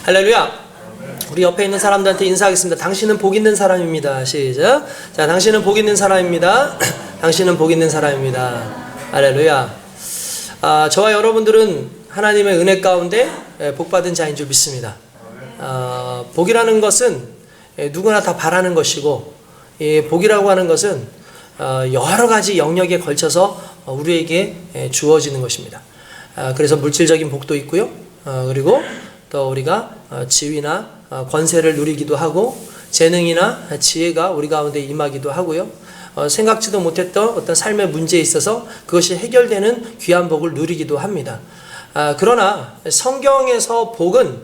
할렐루야. 우리 옆에 있는 사람들한테 인사하겠습니다. 당신은 복 있는 사람입니다. 시작. 자, 당신은 복 있는 사람입니다. 당신은 복 있는 사람입니다. 할렐루야. 저와 여러분들은 하나님의 은혜 가운데 복받은 자인 줄 믿습니다. 복이라는 것은 누구나 다 바라는 것이고, 이 복이라고 하는 것은 여러 가지 영역에 걸쳐서 우리에게 주어지는 것입니다. 그래서 물질적인 복도 있고요. 그리고 또 우리가 지위나 권세를 누리기도 하고, 재능이나 지혜가 우리 가운데 임하기도 하고요. 생각지도 못했던 어떤 삶의 문제에 있어서 그것이 해결되는 귀한 복을 누리기도 합니다. 그러나 성경에서 복은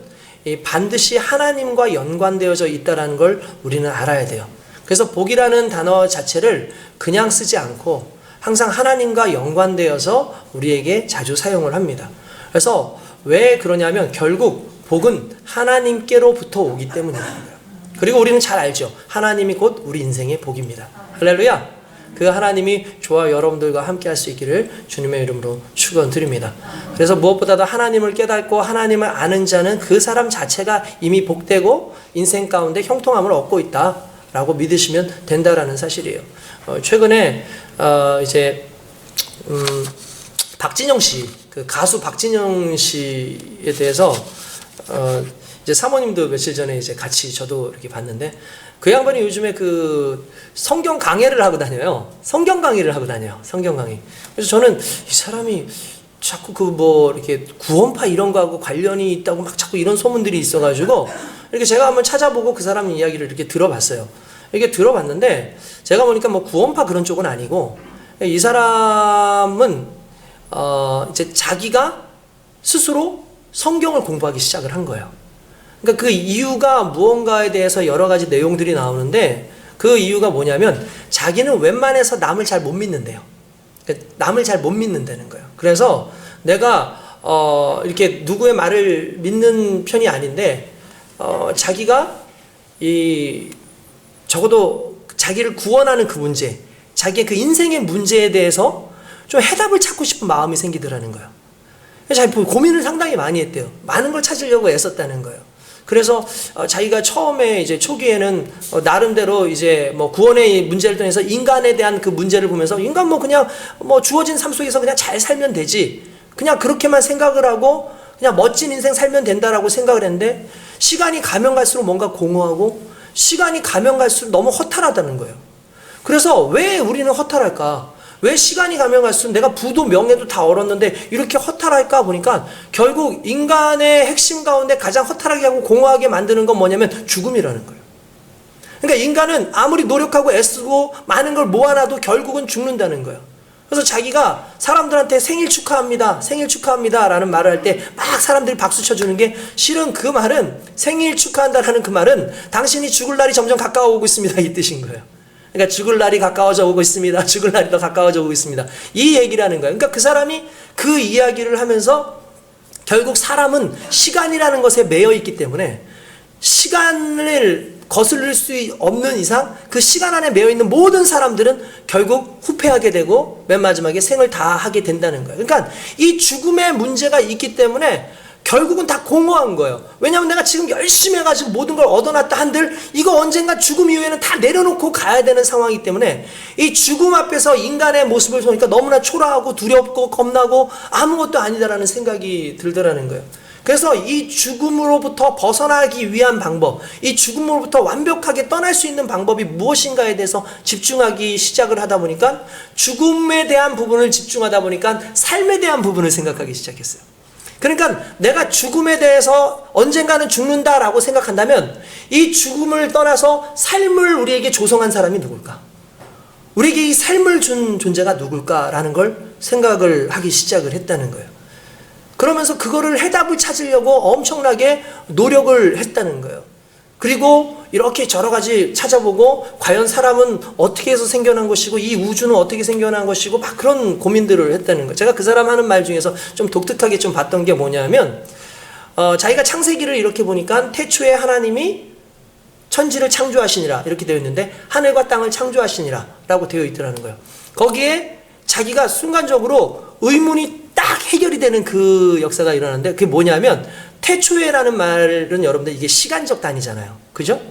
반드시 하나님과 연관되어져 있다는 걸 우리는 알아야 돼요. 그래서 복이라는 단어 자체를 그냥 쓰지 않고 항상 하나님과 연관되어서 우리에게 자주 사용을 합니다. 그래서 왜 그러냐면 결국 복은 하나님께로부터 오기 때문입니다. 그리고 우리는 잘 알죠. 하나님이 곧 우리 인생의 복입니다. 할렐루야. 그 하나님이 저와 여러분들과 함께 할 수 있기를 주님의 이름으로 축원드립니다. 그래서 무엇보다도 하나님을 깨닫고 하나님을 아는 자는 그 사람 자체가 이미 복되고 인생 가운데 형통함을 얻고 있다라고 믿으시면 된다라는 사실이에요. 최근에 박진영 씨, 그 가수 박진영 씨에 대해서 이제 사모님도 며칠 전에 이제 같이 저도 이렇게 봤는데, 그 양반이 요즘에 그 성경 강의를 하고 다녀요. 성경 강의를 하고 다녀요. 성경 강의. 그래서 저는 이 사람이 자꾸 그 뭐 이렇게 구원파 이런 거하고 관련이 있다고 막 자꾸 이런 소문들이 있어가지고 이렇게 제가 한번 찾아보고 그 사람 이야기를 이렇게 들어봤어요. 이렇게 들어봤는데 제가 보니까 뭐 구원파 그런 쪽은 아니고, 이 사람은 이제 자기가 스스로 성경을 공부하기 시작을 한 거예요. 그러니까 그 이유가 무언가에 대해서 여러 가지 내용들이 나오는데, 그 이유가 뭐냐면 자기는 웬만해서 남을 잘 못 믿는데요. 그러니까 남을 잘 못 믿는다는 거예요. 그래서 내가 이렇게 누구의 말을 믿는 편이 아닌데, 자기가 적어도 자기를 구원하는 그 문제, 자기의 그 인생의 문제에 대해서 좀 해답을 찾고 싶은 마음이 생기더라는 거예요. 잘 고민을 상당히 많이 했대요. 많은 걸 찾으려고 애썼다는 거예요. 그래서 자기가 처음에 이제 초기에는 나름대로 이제 뭐 구원의 문제를 통해서 인간에 대한 그 문제를 보면서 인간 뭐 그냥 뭐 주어진 삶 속에서 그냥 잘 살면 되지, 그냥 그렇게만 생각을 하고 그냥 멋진 인생 살면 된다라고 생각을 했는데, 시간이 가면 갈수록 뭔가 공허하고 시간이 가면 갈수록 너무 허탈하다는 거예요. 그래서 왜 우리는 허탈할까? 왜 시간이 가면 갈수록 내가 부도 명예도 다 얻었는데 이렇게 허탈할까 보니까, 결국 인간의 핵심 가운데 가장 허탈하게 하고 공허하게 만드는 건 뭐냐면 죽음이라는 거예요. 그러니까 인간은 아무리 노력하고 애쓰고 많은 걸 모아놔도 결국은 죽는다는 거예요. 그래서 자기가 사람들한테 생일 축하합니다, 생일 축하합니다 라는 말을 할 때 막 사람들이 박수 쳐주는 게, 실은 그 말은, 생일 축하한다라는 그 말은 당신이 죽을 날이 점점 가까워오고 있습니다 이 뜻인 거예요. 그러니까 죽을 날이 가까워져 오고 있습니다. 죽을 날이 더 가까워져 오고 있습니다. 이 얘기라는 거예요. 그러니까 그 사람이 그 이야기를 하면서 결국 사람은 시간이라는 것에 매여 있기 때문에 시간을 거스를 수 없는 이상 그 시간 안에 매여 있는 모든 사람들은 결국 후패하게 되고 맨 마지막에 생을 다하게 된다는 거예요. 그러니까 이 죽음의 문제가 있기 때문에 결국은 다 공허한 거예요. 왜냐하면 내가 지금 열심히 해가지고 모든 걸 얻어놨다 한들 이거 언젠가 죽음 이후에는 다 내려놓고 가야 되는 상황이기 때문에, 이 죽음 앞에서 인간의 모습을 보니까 너무나 초라하고 두렵고 겁나고 아무것도 아니다라는 생각이 들더라는 거예요. 그래서 이 죽음으로부터 벗어나기 위한 방법, 이 죽음으로부터 완벽하게 떠날 수 있는 방법이 무엇인가에 대해서 집중하기 시작을 하다 보니까, 죽음에 대한 부분을 집중하다 보니까 삶에 대한 부분을 생각하기 시작했어요. 그러니까 내가 죽음에 대해서 언젠가는 죽는다라고 생각한다면, 이 죽음을 떠나서 삶을 우리에게 조성한 사람이 누굴까? 우리에게 이 삶을 준 존재가 누굴까라는 걸 생각을 하기 시작을 했다는 거예요. 그러면서 그거를 해답을 찾으려고 엄청나게 노력을 했다는 거예요. 그리고 이렇게 여러 가지 찾아보고, 과연 사람은 어떻게 해서 생겨난 것이고 이 우주는 어떻게 생겨난 것이고 막 그런 고민들을 했다는 거예요. 제가 그 사람 하는 말 중에서 좀 독특하게 좀 봤던 게 뭐냐면, 자기가 창세기를 이렇게 보니까 태초에 하나님이 천지를 창조하시니라 이렇게 되어 있는데, 하늘과 땅을 창조하시니라 라고 되어 있더라는 거예요. 거기에 자기가 순간적으로 의문이 딱 해결이 되는 그 역사가 일어났는데, 그게 뭐냐면 태초에라는 말은 여러분들 이게 시간적 단위잖아요. 그죠?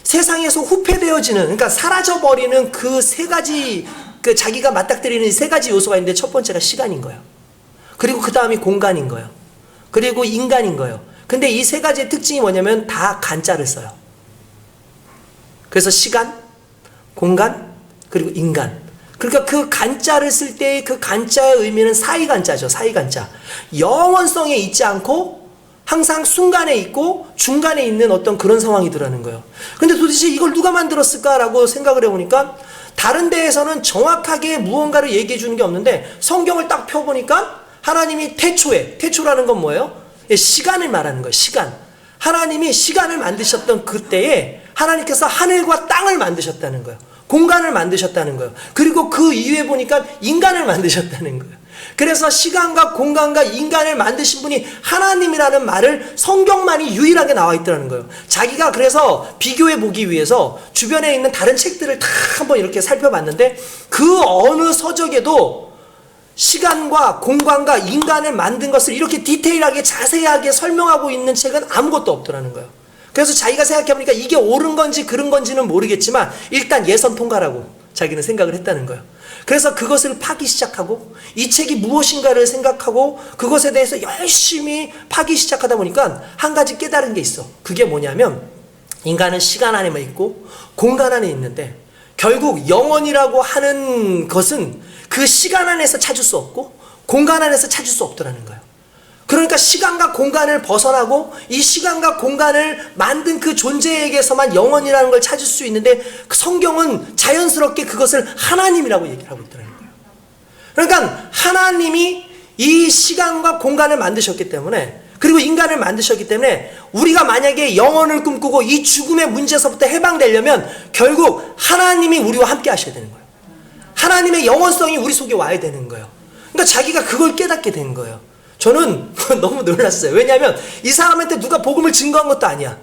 세상에서 후패되어지는, 그러니까 사라져버리는 그 세 가지, 그 자기가 맞닥뜨리는 세 가지 요소가 있는데 첫 번째가 시간인 거예요. 그리고 그 다음이 공간인 거예요. 그리고 인간인 거예요. 근데 이 세 가지의 특징이 뭐냐면 다 간자를 써요. 그래서 시간, 공간, 그리고 인간. 그러니까 그 간자를 쓸 때 그 간자의 의미는 사이간자죠. 사이간자. 영원성에 있지 않고 항상 순간에 있고 중간에 있는 어떤 그런 상황이더라는 거예요. 근데 도대체 이걸 누가 만들었을까라고 생각을 해보니까 다른 데에서는 정확하게 무언가를 얘기해 주는 게 없는데 성경을 딱 펴보니까 하나님이 태초라는 건 뭐예요? 시간을 말하는 거예요. 시간. 하나님이 시간을 만드셨던 그때에 하나님께서 하늘과 땅을 만드셨다는 거예요. 공간을 만드셨다는 거예요. 그리고 그 이후에 보니까 인간을 만드셨다는 거예요. 그래서 시간과 공간과 인간을 만드신 분이 하나님이라는 말을 성경만이 유일하게 나와 있더라는 거예요. 자기가 그래서 비교해 보기 위해서 주변에 있는 다른 책들을 다 한번 이렇게 살펴봤는데 그 어느 서적에도 시간과 공간과 인간을 만든 것을 이렇게 디테일하게 자세하게 설명하고 있는 책은 아무것도 없더라는 거예요. 그래서 자기가 생각해보니까 이게 옳은 건지 그른 건지는 모르겠지만 일단 예선 통과라고 자기는 생각을 했다는 거예요. 그래서 그것을 파기 시작하고 이 책이 무엇인가를 생각하고 그것에 대해서 열심히 파기 시작하다 보니까 한 가지 깨달은 게 있어. 그게 뭐냐면 인간은 시간 안에만 있고 공간 안에 있는데 결국 영혼이라고 하는 것은 그 시간 안에서 찾을 수 없고 공간 안에서 찾을 수 없더라는 거예요. 그러니까 시간과 공간을 벗어나고 이 시간과 공간을 만든 그 존재에게서만 영혼이라는 걸 찾을 수 있는데 성경은 자연스럽게 그것을 하나님이라고 얘기를 하고 있더라는 거예요. 그러니까 하나님이 이 시간과 공간을 만드셨기 때문에 그리고 인간을 만드셨기 때문에 우리가 만약에 영혼을 꿈꾸고 이 죽음의 문제에서부터 해방되려면 결국 하나님이 우리와 함께 하셔야 되는 거예요. 하나님의 영원성이 우리 속에 와야 되는 거예요. 그러니까 자기가 그걸 깨닫게 된 거예요. 저는 너무 놀랐어요. 왜냐하면 이 사람한테 누가 복음을 증거한 것도 아니야.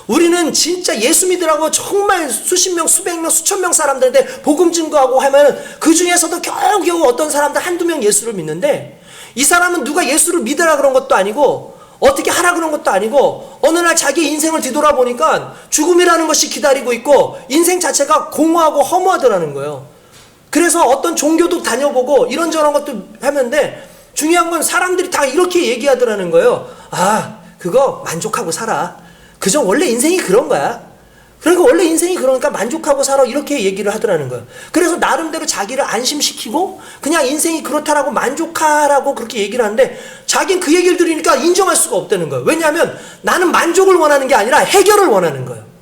우리는 진짜 예수 믿으라고 정말 수십 명, 수백 명, 수천 명 사람들한테 복음 증거하고 하면 그 중에서도 겨우겨우 어떤 사람들 한두 명 예수를 믿는데 이 사람은 누가 예수를 믿으라 그런 것도 아니고 어떻게 하라 그런 것도 아니고 어느 날 자기 인생을 뒤돌아보니까 죽음이라는 것이 기다리고 있고 인생 자체가 공허하고 허무하더라는 거예요. 그래서 어떤 종교도 다녀보고 이런저런 것도 하는데 중요한 건 사람들이 다 이렇게 얘기하더라는 거예요. 아, 그거 만족하고 살아. 그저 원래 인생이 그런 거야. 그러니까 원래 인생이 그러니까 만족하고 살아. 이렇게 얘기를 하더라는 거예요. 그래서 나름대로 자기를 안심시키고 그냥 인생이 그렇다라고 만족하라고 그렇게 얘기를 하는데 자기는 그 얘기를 들으니까 인정할 수가 없다는 거예요. 왜냐하면 나는 만족을 원하는 게 아니라 해결을 원하는 거예요.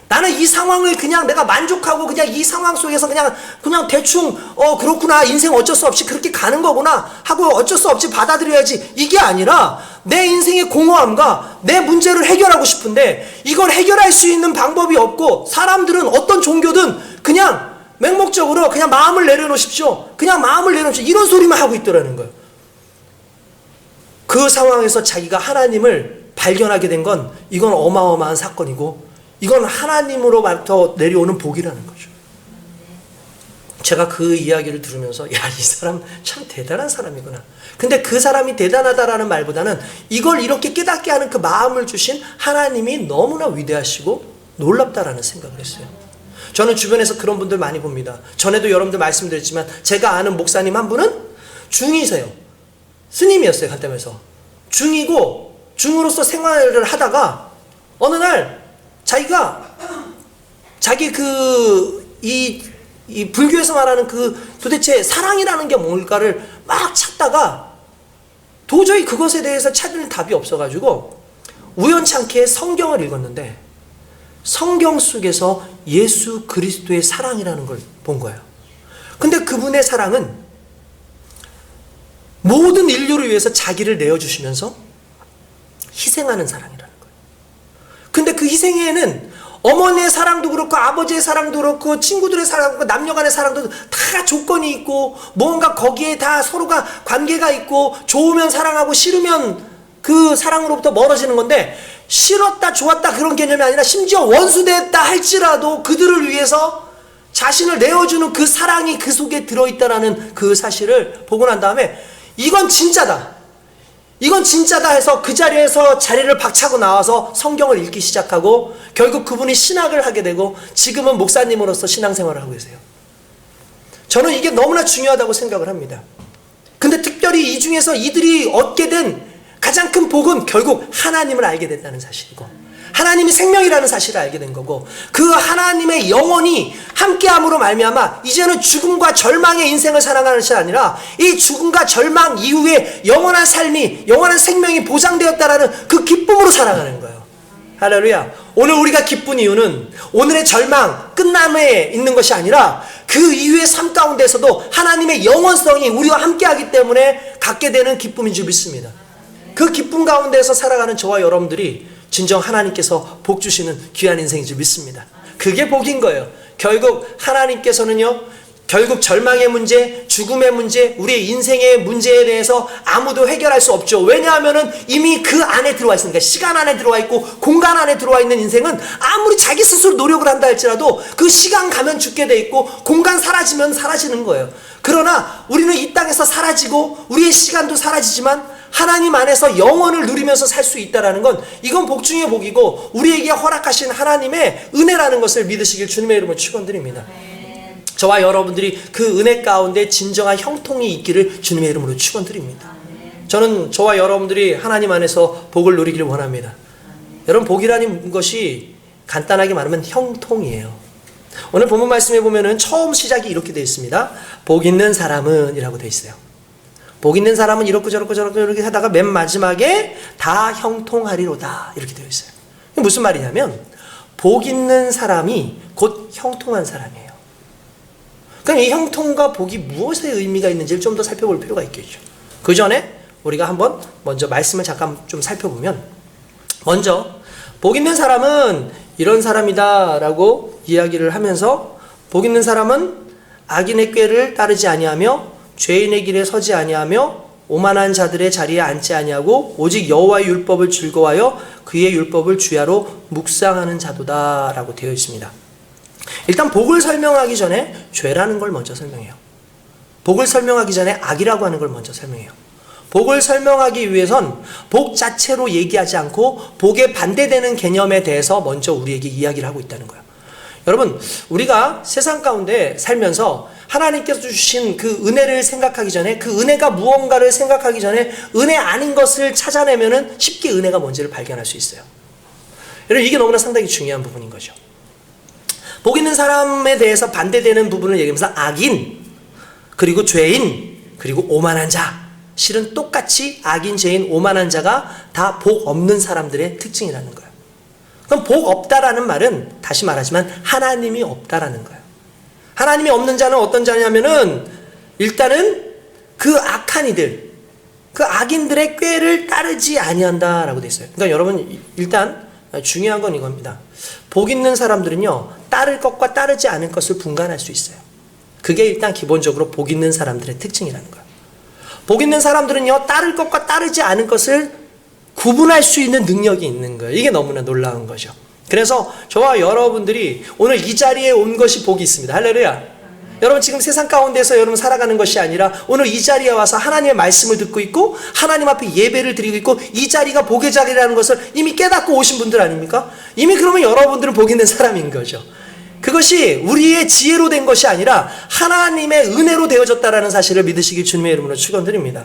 나는 이 상황을 그냥 내가 만족하고 그냥 이 상황 속에서 그냥 대충 그렇구나 인생 어쩔 수 없이 그렇게 가는 거구나 하고 어쩔 수 없이 받아들여야지 이게 아니라 내 인생의 공허함과 내 문제를 해결하고 싶은데 이걸 해결할 수 있는 방법이 없고 사람들은 어떤 종교든 그냥 맹목적으로 그냥 마음을 내려놓으십시오. 그냥 마음을 내려놓으십시오. 이런 소리만 하고 있더라는 거예요. 그 상황에서 자기가 하나님을 발견하게 된 건 이건 어마어마한 사건이고 이건 하나님으로부터 내려오는 복이라는 거죠. 제가 그 이야기를 들으면서 야, 이 사람 참 대단한 사람이구나. 근데 그 사람이 대단하다라는 말보다는 이걸 이렇게 깨닫게 하는 그 마음을 주신 하나님이 너무나 위대하시고 놀랍다라는 생각을 했어요. 저는 주변에서 그런 분들 많이 봅니다. 전에도 여러분들 말씀드렸지만 제가 아는 목사님 한 분은 중이세요. 스님이었어요. 간담회에서. 중이고 중으로서 생활을 하다가 어느 날 자기 이 불교에서 말하는 도대체 사랑이라는 게 뭘까를 막 찾다가 도저히 그것에 대해서 찾을 답이 없어가지고 우연찮게 성경을 읽었는데 성경 속에서 예수 그리스도의 사랑이라는 걸 본 거예요. 근데 그분의 사랑은 모든 인류를 위해서 자기를 내어주시면서 희생하는 사랑이라는 거예요. 근데 그 희생에는 어머니의 사랑도 그렇고 아버지의 사랑도 그렇고 친구들의 사랑도 그렇고 남녀간의 사랑도 다 조건이 있고 뭔가 거기에 다 서로가 관계가 있고 좋으면 사랑하고 싫으면 그 사랑으로부터 멀어지는 건데 싫었다 좋았다 그런 개념이 아니라 심지어 원수됐다 할지라도 그들을 위해서 자신을 내어주는 그 사랑이 그 속에 들어있다라는 그 사실을 보고 난 다음에 이건 진짜다. 이건 진짜다 해서 그 자리에서 자리를 박차고 나와서 성경을 읽기 시작하고 결국 그분이 신학을 하게 되고 지금은 목사님으로서 신앙생활을 하고 계세요. 저는 이게 너무나 중요하다고 생각을 합니다. 근데 특별히 이 중에서 이들이 얻게 된 가장 큰 복은 결국 하나님을 알게 됐다는 사실이고 하나님이 생명이라는 사실을 알게 된 거고 그 하나님의 영원히 함께함으로 말미암아 이제는 죽음과 절망의 인생을 살아가는 것이 아니라 이 죽음과 절망 이후에 영원한 삶이 영원한 생명이 보장되었다라는 그 기쁨으로 살아가는 거예요. 할렐루야. 오늘 우리가 기쁜 이유는 오늘의 절망 끝남에 있는 것이 아니라 그 이후의 삶 가운데서도 하나님의 영원성이 우리와 함께하기 때문에 갖게 되는 기쁨인 줄 믿습니다. 그 기쁨 가운데서 살아가는 저와 여러분들이 진정 하나님께서 복 주시는 귀한 인생인 줄 믿습니다. 그게 복인 거예요. 결국 하나님께서는요, 결국 절망의 문제, 죽음의 문제, 우리의 인생의 문제에 대해서 아무도 해결할 수 없죠. 왜냐하면은 이미 그 안에 들어와 있으니까. 시간 안에 들어와 있고 공간 안에 들어와 있는 인생은 아무리 자기 스스로 노력을 한다 할지라도 그 시간 가면 죽게 돼 있고 공간 사라지면 사라지는 거예요. 그러나 우리는 이 땅에서 사라지고 우리의 시간도 사라지지만 하나님 안에서 영원을 누리면서 살 수 있다는 건 이건 복 중의 복이고 우리에게 허락하신 하나님의 은혜라는 것을 믿으시길 주님의 이름으로 축원드립니다. 저와 여러분들이 그 은혜 가운데 진정한 형통이 있기를 주님의 이름으로 축원드립니다. 저는 저와 여러분들이 하나님 안에서 복을 누리기를 원합니다. 여러분, 복이라는 것이 간단하게 말하면 형통이에요. 오늘 본문 말씀에 보면은 처음 시작이 이렇게 되어 있습니다. 복 있는 사람은 이라고 되어 있어요. 복 있는 사람은 이렇고 저렇고 저렇고 이렇게 하다가 맨 마지막에 다 형통하리로다 이렇게 되어 있어요. 이게 무슨 말이냐면 복 있는 사람이 곧 형통한 사람이에요. 그럼 이 형통과 복이 무엇의 의미가 있는지를 좀 더 살펴볼 필요가 있겠죠. 그 전에 우리가 한번 먼저 말씀을 잠깐 좀 살펴보면 먼저 복 있는 사람은 이런 사람이다 라고 이야기를 하면서 복 있는 사람은 악인의 꾀를 따르지 아니하며 죄인의 길에 서지 아니하며 오만한 자들의 자리에 앉지 아니하고 오직 여호와의 율법을 즐거워하여 그의 율법을 주야로 묵상하는 자도다 라고 되어 있습니다. 일단 복을 설명하기 전에 죄라는 걸 먼저 설명해요. 복을 설명하기 전에 악이라고 하는 걸 먼저 설명해요. 복을 설명하기 위해선 복 자체로 얘기하지 않고 복에 반대되는 개념에 대해서 먼저 우리에게 이야기를 하고 있다는 거예요. 여러분, 우리가 세상 가운데 살면서 하나님께서 주신 그 은혜를 생각하기 전에 그 은혜가 무언가를 생각하기 전에 은혜 아닌 것을 찾아내면은 쉽게 은혜가 뭔지를 발견할 수 있어요. 여러분, 이게 너무나 상당히 중요한 부분인 거죠. 복 있는 사람에 대해서 반대되는 부분을 얘기하면서 악인, 그리고 죄인, 그리고 오만한 자. 실은 똑같이 악인, 죄인, 오만한 자가 다 복 없는 사람들의 특징이라는 거예요. 그럼 복 없다라는 말은 다시 말하지만 하나님이 없다라는 거예요. 하나님이 없는 자는 어떤 자냐면은 일단은 그 악한 이들, 그 악인들의 꾀를 따르지 아니한다라고 돼 있어요. 그러니까 여러분 일단 중요한 건 이겁니다. 복 있는 사람들은요, 따를 것과 따르지 않을 것을 분간할 수 있어요. 그게 일단 기본적으로 복 있는 사람들의 특징이라는 거예요. 복 있는 사람들은요, 따를 것과 따르지 않을 것을 구분할 수 있는 능력이 있는 거예요. 이게 너무나 놀라운 거죠. 그래서 저와 여러분들이 오늘 이 자리에 온 것이 복이 있습니다. 할렐루야. 여러분, 지금 세상 가운데서 여러분 살아가는 것이 아니라 오늘 이 자리에 와서 하나님의 말씀을 듣고 있고 하나님 앞에 예배를 드리고 있고 이 자리가 복의 자리라는 것을 이미 깨닫고 오신 분들 아닙니까? 이미 그러면 여러분들은 복 있는 사람인 거죠. 그것이 우리의 지혜로 된 것이 아니라 하나님의 은혜로 되어졌다라는 사실을 믿으시길 주님의 이름으로 축원드립니다.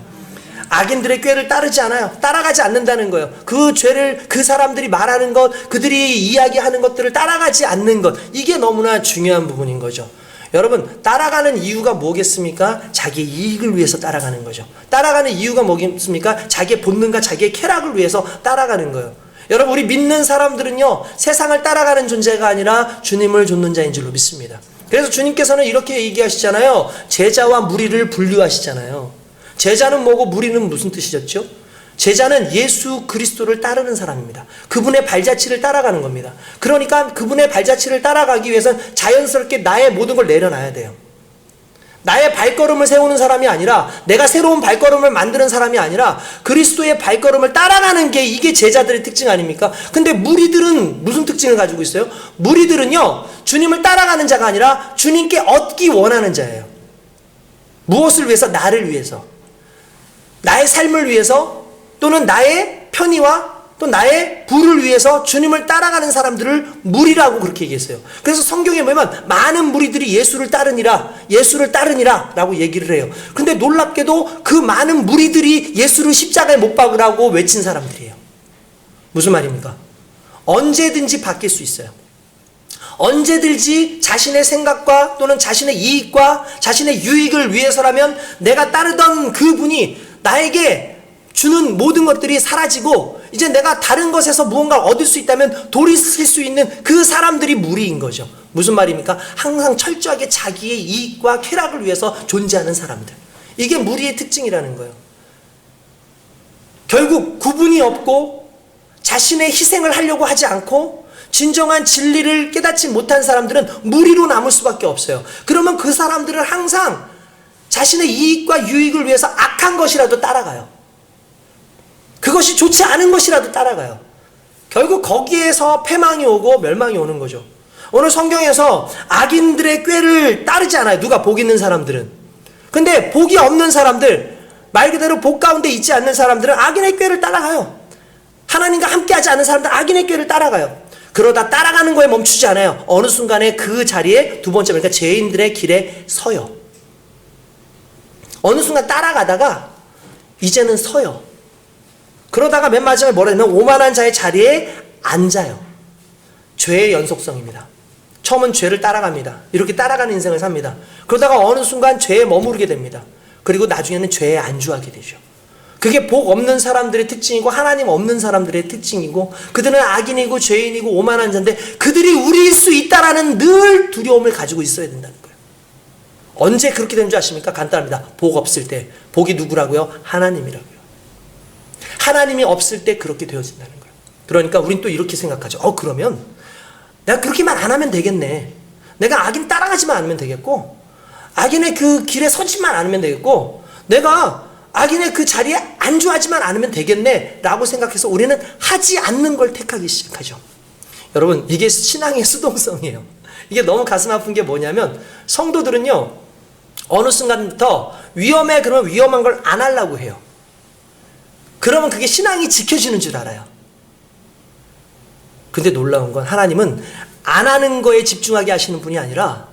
악인들의 꾀를 따르지 않아요. 따라가지 않는다는 거예요. 그 죄를 그 사람들이 말하는 것, 그들이 이야기하는 것들을 따라가지 않는 것, 이게 너무나 중요한 부분인 거죠. 여러분, 따라가는 이유가 뭐겠습니까? 자기의 이익을 위해서 따라가는 거죠. 따라가는 이유가 뭐겠습니까? 자기의 본능과 자기의 쾌락을 위해서 따라가는 거예요. 여러분, 우리 믿는 사람들은요, 세상을 따라가는 존재가 아니라 주님을 좇는 자인 줄로 믿습니다. 그래서 주님께서는 이렇게 얘기하시잖아요. 제자와 무리를 분류하시잖아요. 제자는 뭐고 무리는 무슨 뜻이었죠? 제자는 예수 그리스도를 따르는 사람입니다. 그분의 발자취를 따라가는 겁니다. 그러니까 그분의 발자취를 따라가기 위해서는 자연스럽게 나의 모든 걸 내려놔야 돼요. 나의 발걸음을 세우는 사람이 아니라, 내가 새로운 발걸음을 만드는 사람이 아니라 그리스도의 발걸음을 따라가는 게 이게 제자들의 특징 아닙니까? 근데 무리들은 무슨 특징을 가지고 있어요? 무리들은요, 주님을 따라가는 자가 아니라 주님께 얻기 원하는 자예요. 무엇을 위해서? 나를 위해서. 나의 삶을 위해서, 또는 나의 편의와 또 나의 부를 위해서 주님을 따라가는 사람들을 무리라고 그렇게 얘기했어요. 그래서 성경에 보면 많은 무리들이 예수를 따르니라 라고 얘기를 해요. 근데 놀랍게도 그 많은 무리들이 예수를 십자가에 못 박으라고 외친 사람들이에요. 무슨 말입니까? 언제든지 바뀔 수 있어요. 언제든지 자신의 생각과 또는 자신의 이익과 자신의 유익을 위해서라면 내가 따르던 그분이 나에게 주는 모든 것들이 사라지고 이제 내가 다른 것에서 무언가 얻을 수 있다면 돌이킬 수 있는 그 사람들이 무리인 거죠. 무슨 말입니까? 항상 철저하게 자기의 이익과 쾌락을 위해서 존재하는 사람들. 이게 무리의 특징이라는 거예요. 결국 구분이 없고 자신의 희생을 하려고 하지 않고 진정한 진리를 깨닫지 못한 사람들은 무리로 남을 수밖에 없어요. 그러면 그 사람들은 항상 자신의 이익과 유익을 위해서 악한 것이라도 따라가요. 그것이 좋지 않은 것이라도 따라가요. 결국 거기에서 패망이 오고 멸망이 오는 거죠. 오늘 성경에서 악인들의 꾀를 따르지 않아요. 누가 복 있는 사람들은. 근데 복이 없는 사람들, 말 그대로 복 가운데 있지 않는 사람들은 악인의 꾀를 따라가요. 하나님과 함께하지 않는 사람들은 악인의 꾀를 따라가요. 그러다 따라가는 거에 멈추지 않아요. 어느 순간에 그 자리에 두 번째, 그러니까 죄인들의 길에 서요. 어느 순간 따라가다가 이제는 서요. 그러다가 맨 마지막에 뭐라 하냐면 오만한 자의 자리에 앉아요. 죄의 연속성입니다. 처음은 죄를 따라갑니다. 이렇게 따라가는 인생을 삽니다. 그러다가 어느 순간 죄에 머무르게 됩니다. 그리고 나중에는 죄에 안주하게 되죠. 그게 복 없는 사람들의 특징이고 하나님 없는 사람들의 특징이고 그들은 악인이고 죄인이고 오만한 자인데 그들이 우리일 수 있다라는 늘 두려움을 가지고 있어야 된다는 거예요. 언제 그렇게 되는 줄 아십니까? 간단합니다. 복 없을 때. 복이 누구라고요? 하나님이라고요. 하나님이 없을 때 그렇게 되어진다는 거예요. 그러니까 우린 또 이렇게 생각하죠. 그러면 내가 그렇게만 안 하면 되겠네. 내가 악인 따라가지만 않으면 되겠고 악인의 그 길에 서지만 않으면 되겠고 내가 악인의 그 자리에 안주하지만 않으면 되겠네 라고 생각해서 우리는 하지 않는 걸 택하기 시작하죠. 여러분 이게 신앙의 수동성이에요. 이게 너무 가슴 아픈 게 뭐냐면 성도들은요 어느 순간부터 위험해 그러면 위험한 걸 안 하려고 해요. 그러면 그게 신앙이 지켜지는 줄 알아요. 근데 놀라운 건 하나님은 안 하는 거에 집중하게 하시는 분이 아니라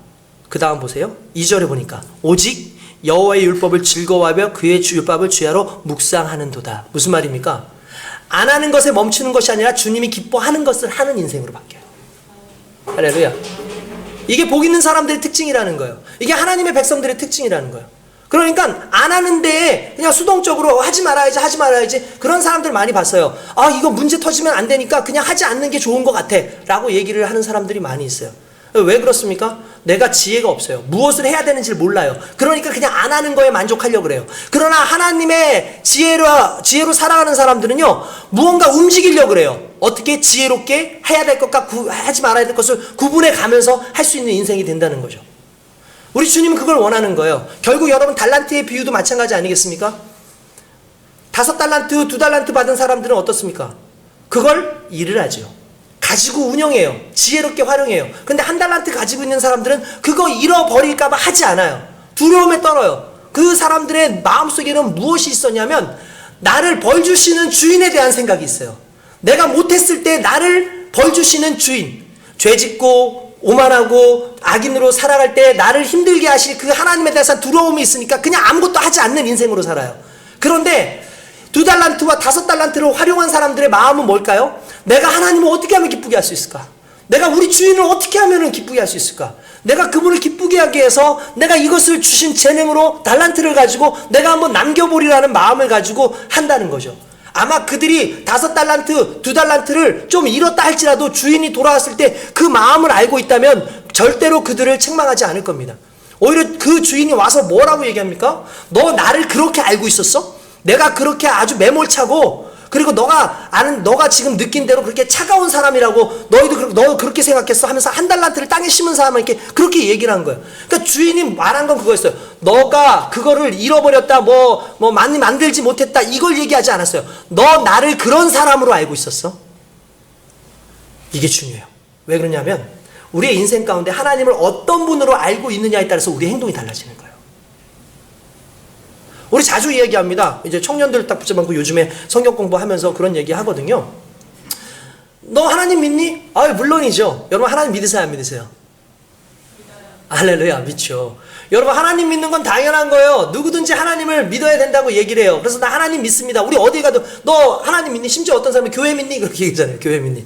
그 다음 보세요. 2절에 보니까 오직 여호와의 율법을 즐거워하며 그의 율법을 주야로 묵상하는도다. 무슨 말입니까? 안 하는 것에 멈추는 것이 아니라 주님이 기뻐하는 것을 하는 인생으로 바뀌어요. 할렐루야. 이게 복 있는 사람들의 특징이라는 거예요. 이게 하나님의 백성들의 특징이라는 거예요. 그러니까 안 하는데 그냥 수동적으로 하지 말아야지 그런 사람들 많이 봤어요. 이거 문제 터지면 안 되니까 그냥 하지 않는 게 좋은 것 같아 라고 얘기를 하는 사람들이 많이 있어요. 왜 그렇습니까? 내가 지혜가 없어요. 무엇을 해야 되는지를 몰라요. 그러니까 그냥 안 하는 거에 만족하려고 그래요. 그러나 하나님의 지혜로 살아가는 사람들은요 무언가 움직이려고 그래요. 어떻게 지혜롭게 해야 될 것과 하지 말아야 될 것을 구분해 가면서 할 수 있는 인생이 된다는 거죠. 우리 주님은 그걸 원하는 거예요. 결국 여러분 달란트의 비유도 마찬가지 아니겠습니까? 5달란트, 2달란트 받은 사람들은 어떻습니까? 그걸 일을 하죠. 가지고 운영해요. 지혜롭게 활용해요. 근데 1달란트 가지고 있는 사람들은 그거 잃어버릴까봐 하지 않아요. 두려움에 떨어요. 그 사람들의 마음속에는 무엇이 있었냐면 나를 벌 주시는 주인에 대한 생각이 있어요. 내가 못했을 때 나를 벌 주시는 주인, 죄짓고 오만하고 악인으로 살아갈 때 나를 힘들게 하실 그 하나님에 대해서 두려움이 있으니까 그냥 아무것도 하지 않는 인생으로 살아요. 그런데 2달란트와 5달란트를 활용한 사람들의 마음은 뭘까요? 내가 하나님을 어떻게 하면 기쁘게 할 수 있을까? 내가 우리 주인을 어떻게 하면 기쁘게 할 수 있을까? 내가 그분을 기쁘게 하기 위해서 내가 이것을 주신 재능으로 달란트를 가지고 내가 한번 남겨보리라는 마음을 가지고 한다는 거죠. 아마 그들이 5달란트, 2달란트를 좀 잃었다 할지라도 주인이 돌아왔을 때 그 마음을 알고 있다면 절대로 그들을 책망하지 않을 겁니다. 오히려 그 주인이 와서 뭐라고 얘기합니까? 너 나를 그렇게 알고 있었어? 내가 그렇게 아주 매몰차고 그리고 너가 지금 느낀 대로 그렇게 차가운 사람이라고 너 그렇게 생각했어 하면서 1달란트를 땅에 심은 사람에게 그렇게 얘기를 한 거예요. 그러니까 주인이 말한 건 그거였어요. 너가 그거를 잃어버렸다 많이 만들지 못했다 이걸 얘기하지 않았어요. 너 나를 그런 사람으로 알고 있었어? 이게 중요해요. 왜 그러냐면 우리의 인생 가운데 하나님을 어떤 분으로 알고 있느냐에 따라서 우리의 행동이 달라지는 거예요. 우리 자주 이야기합니다. 이제 청년들 딱 붙잡고 요즘에 성경 공부하면서 그런 얘기 하거든요. 너 하나님 믿니? 물론이죠. 여러분 하나님 믿으세요, 안 믿으세요? 할렐루야, 믿죠. 여러분 하나님 믿는 건 당연한 거예요. 누구든지 하나님을 믿어야 된다고 얘기를 해요. 그래서 나 하나님 믿습니다. 우리 어디 가도 너 하나님 믿니? 심지어 어떤 사람이 교회 믿니? 그렇게 얘기하잖아요. 교회 믿니?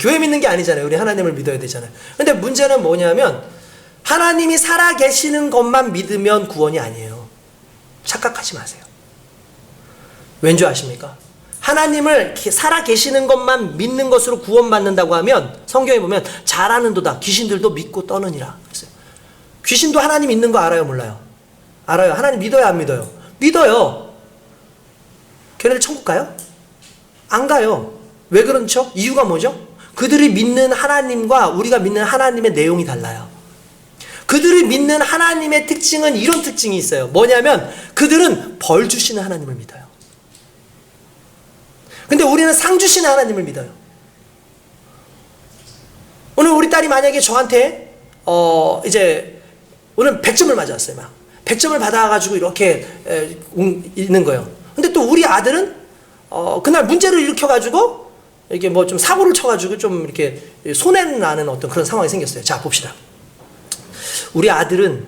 교회 믿는 게 아니잖아요. 우리 하나님을 믿어야 되잖아요. 근데 문제는 뭐냐면 하나님이 살아 계시는 것만 믿으면 구원이 아니에요. 착각하지 마세요. 왠 줄 아십니까? 하나님을 살아 계시는 것만 믿는 것으로 구원받는다고 하면 성경에 보면 잘하는도다 귀신들도 믿고 떠느니라 그랬어요. 귀신도 하나님 있는 거 알아요, 몰라요? 알아요. 하나님 믿어요, 안 믿어요? 믿어요. 걔네들 천국 가요? 안 가요. 왜 그렇죠? 이유가 뭐죠? 그들이 믿는 하나님과 우리가 믿는 하나님의 내용이 달라요. 그들이 믿는 하나님의 특징은 이런 특징이 있어요. 뭐냐면 그들은 벌 주시는 하나님을 믿어요. 근데 우리는 상 주시는 하나님을 믿어요. 오늘 우리 딸이 만약에 저한테 이제 오늘 100점을 맞았어요. 막 100점을 받아가지고 이렇게 있는 거예요. 근데 또 우리 아들은 그날 문제를 일으켜가지고 이렇게 뭐 좀 사고를 쳐가지고 좀 이렇게 손해는 나는 어떤 그런 상황이 생겼어요. 자, 봅시다. 우리 아들은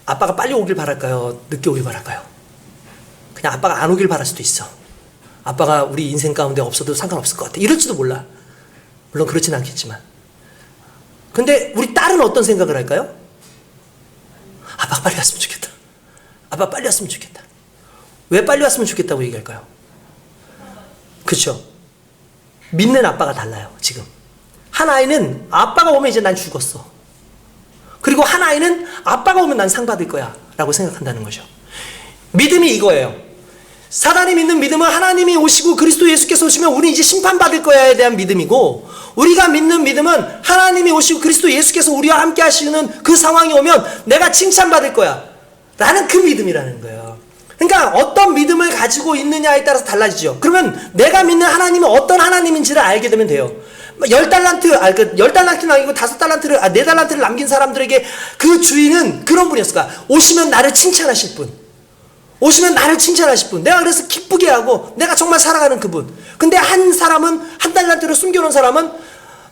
아빠가 빨리 오길 바랄까요? 늦게 오길 바랄까요? 그냥 아빠가 안 오길 바랄 수도 있어. 아빠가 우리 인생 가운데 없어도 상관없을 것 같아. 이럴지도 몰라. 물론 그렇진 않겠지만. 근데 우리 딸은 어떤 생각을 할까요? 아빠가 빨리 왔으면 좋겠다. 아빠 빨리 왔으면 좋겠다. 왜 빨리 왔으면 좋겠다고 얘기할까요? 그렇죠? 믿는 아빠가 달라요. 지금 한 아이는 아빠가 오면 이제 난 죽었어. 그리고 한 아이는 아빠가 오면 난 상 받을 거야 라고 생각한다는 거죠. 믿음이 이거예요. 사단이 믿는 믿음은 하나님이 오시고 그리스도 예수께서 오시면 우리 이제 심판받을 거야에 대한 믿음이고, 우리가 믿는 믿음은 하나님이 오시고 그리스도 예수께서 우리와 함께 하시는 그 상황이 오면 내가 칭찬받을 거야 라는 그 믿음이라는 거예요. 그러니까 어떤 믿음을 가지고 있느냐에 따라서 달라지죠. 그러면 내가 믿는 하나님이 어떤 하나님인지를 알게 되면 돼요. 10달란트, 10달란트는 아니고 5달란트를, 4달란트를 남긴 사람들에게 그 주인은 그런 분이었을 거야. 오시면 나를 칭찬하실 분. 오시면 나를 칭찬하실 분. 내가 그래서 기쁘게 하고 내가 정말 사랑하는 그분. 근데 한 사람은, 한 달란트를 숨겨놓은 사람은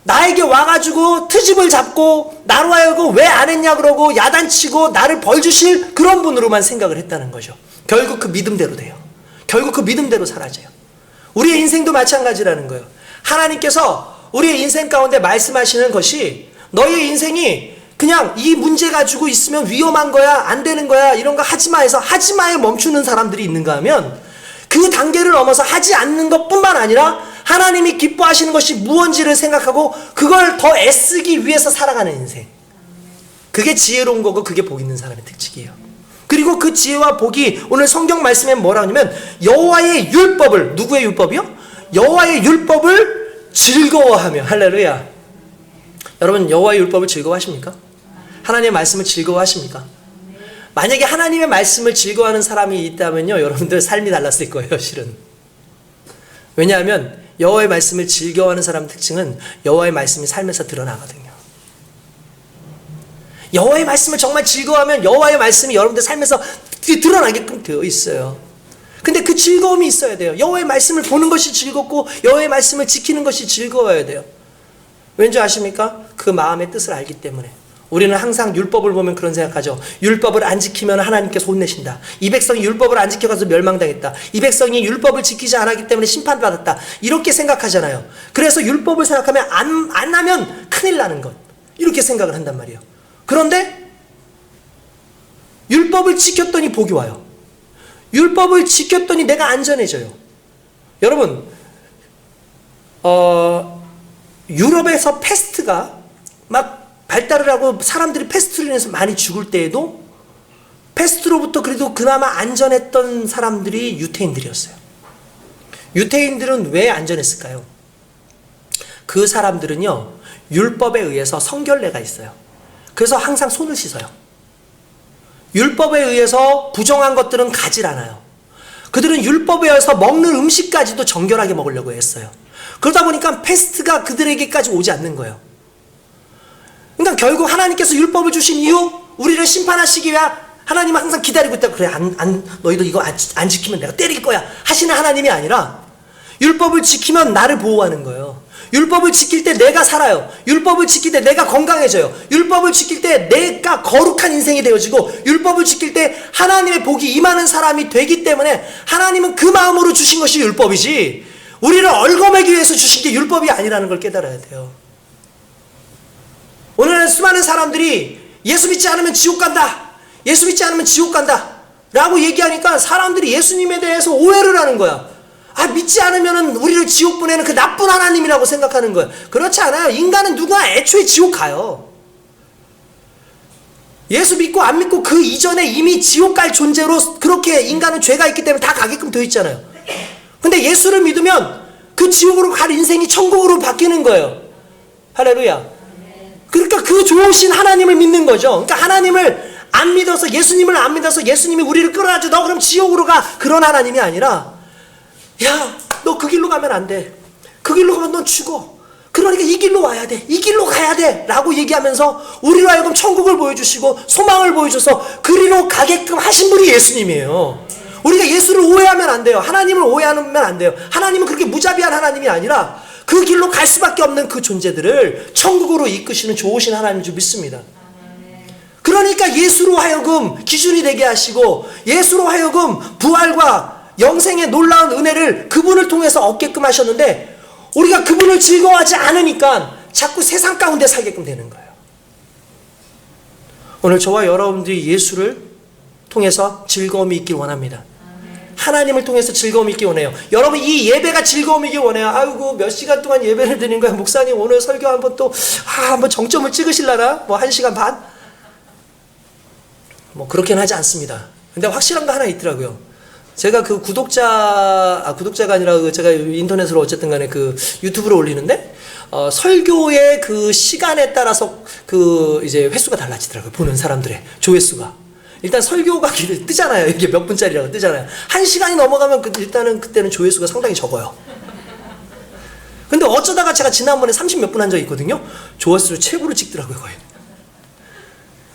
나에게 와가지고 트집을 잡고 나로 하여금 왜 안 했냐 그러고 야단치고 나를 벌 주실 그런 분으로만 생각을 했다는 거죠. 결국 그 믿음대로 돼요. 결국 그 믿음대로 사라져요. 우리의 인생도 마찬가지라는 거예요. 하나님께서 우리의 인생 가운데 말씀하시는 것이 너희의 인생이 그냥 이 문제 가지고 있으면 위험한 거야, 안 되는 거야, 이런 거 하지마 해서 하지마에 멈추는 사람들이 있는가 하면 그 단계를 넘어서 하지 않는 것뿐만 아니라 하나님이 기뻐하시는 것이 무언지를 생각하고 그걸 더 애쓰기 위해서 살아가는 인생. 그게 지혜로운 거고 그게 복 있는 사람의 특징이에요. 그리고 그 지혜와 복이 오늘 성경 말씀에 뭐라고 하냐면 여호와의 율법을, 누구의 율법이요? 여호와의 율법을 즐거워하며. 할렐루야. 여러분 여호와의 율법을 즐거워하십니까? 하나님의 말씀을 즐거워하십니까? 만약에 하나님의 말씀을 즐거워하는 사람이 있다면요, 여러분들 삶이 달랐을 거예요. 실은. 왜냐하면 여호와의 말씀을 즐거워하는 사람 특징은 여호와의 말씀이 삶에서 드러나거든요. 여호와의 말씀을 정말 즐거워하면 여호와의 말씀이 여러분들 삶에서 드러나게끔 되어 있어요. 근데 그 즐거움이 있어야 돼요. 여호와의 말씀을 보는 것이 즐겁고 여호와의 말씀을 지키는 것이 즐거워야 돼요. 왠지 아십니까? 그 마음의 뜻을 알기 때문에. 우리는 항상 율법을 보면 그런 생각하죠. 율법을 안 지키면 하나님께서 혼내신다. 이 백성이 율법을 안 지켜가지고 멸망당했다. 이 백성이 율법을 지키지 않았기 때문에 심판받았다. 이렇게 생각하잖아요. 그래서 율법을 생각하면 안 하면 큰일 나는 것. 이렇게 생각을 한단 말이에요. 그런데 율법을 지켰더니 복이 와요. 율법을 지켰더니 내가 안전해져요. 여러분 유럽에서 패스트가 막 발달을 하고 사람들이 패스트로 인해서 많이 죽을 때에도 패스트로부터 그래도 그나마 안전했던 사람들이 유태인들이었어요. 유태인들은 왜 안전했을까요? 그 사람들은요, 율법에 의해서 성결례가 있어요. 그래서 항상 손을 씻어요. 율법에 의해서 부정한 것들은 가질 않아요. 그들은 율법에 의해서 먹는 음식까지도 정결하게 먹으려고 했어요. 그러다 보니까 패스트가 그들에게까지 오지 않는 거예요. 그러니까 결국 하나님께서 율법을 주신 이유, 우리를 심판하시기 위해 하나님은 항상 기다리고 있다. 그래, 너희들 이거 안 지키면 내가 때릴 거야 하시는 하나님이 아니라 율법을 지키면 나를 보호하는 거예요. 율법을 지킬 때 내가 살아요. 율법을 지킬 때 내가 건강해져요. 율법을 지킬 때 내가 거룩한 인생이 되어지고, 율법을 지킬 때 하나님의 복이 임하는 사람이 되기 때문에 하나님은 그 마음으로 주신 것이 율법이지, 우리를 얽어매기 위해서 주신 게 율법이 아니라는 걸 깨달아야 돼요. 오늘은 수많은 사람들이 예수 믿지 않으면 지옥 간다, 예수 믿지 않으면 지옥 간다 라고 얘기하니까 사람들이 예수님에 대해서 오해를 하는 거야. 믿지 않으면 우리를 지옥 보내는 그 나쁜 하나님이라고 생각하는 거예요. 그렇지 않아요. 인간은 누구나 애초에 지옥 가요. 예수 믿고 안 믿고 그 이전에 이미 지옥 갈 존재로 그렇게 인간은 죄가 있기 때문에 다 가게끔 되어 있잖아요. 근데 예수를 믿으면 그 지옥으로 갈 인생이 천국으로 바뀌는 거예요. 할렐루야. 그러니까 그 좋으신 하나님을 믿는 거죠. 그러니까 하나님을 안 믿어서, 예수님을 안 믿어서 예수님이 우리를 끌어가지고 너 그럼 지옥으로 가, 그런 하나님이 아니라, 야, 너 그 길로 가면 안 돼. 그 길로 가면 넌 죽어. 그러니까 이 길로 와야 돼. 이 길로 가야 돼. 라고 얘기하면서 우리로 하여금 천국을 보여주시고 소망을 보여줘서 그리로 가게끔 하신 분이 예수님이에요. 우리가 예수를 오해하면 안 돼요. 하나님을 오해하면 안 돼요. 하나님은 그렇게 무자비한 하나님이 아니라 그 길로 갈 수밖에 없는 그 존재들을 천국으로 이끄시는 좋으신 하나님인 줄 믿습니다. 그러니까 예수로 하여금 기준이 되게 하시고, 예수로 하여금 부활과 영생의 놀라운 은혜를 그분을 통해서 얻게끔 하셨는데, 우리가 그분을 즐거워하지 않으니까 자꾸 세상 가운데 살게끔 되는 거예요. 오늘 저와 여러분들이 예수를 통해서 즐거움이 있길 원합니다. 하나님을 통해서 즐거움이 있길 원해요. 여러분, 이 예배가 즐거움이 있길 원해요. 아이고, 몇 시간 동안 예배를 드리는 거야. 목사님 오늘 설교 한번 또 한번 정점을 찍으실라나? 뭐 1시간 반? 뭐 그렇게는 하지 않습니다. 근데 확실한 거 하나 있더라고요. 제가 그 구독자가 아니라 제가 인터넷으로 어쨌든 간에 그 유튜브로 올리는데, 설교의 그 시간에 따라서 그 이제 횟수가 달라지더라고요. 보는 사람들의 조회수가. 일단 설교가 뜨잖아요. 이게 몇 분짜리라고 뜨잖아요. 1시간이 넘어가면 일단은 그때는 조회수가 상당히 적어요. 근데 어쩌다가 제가 지난번에 30 몇 분 한 적이 있거든요. 조회수를 최고로 찍더라고요, 거의.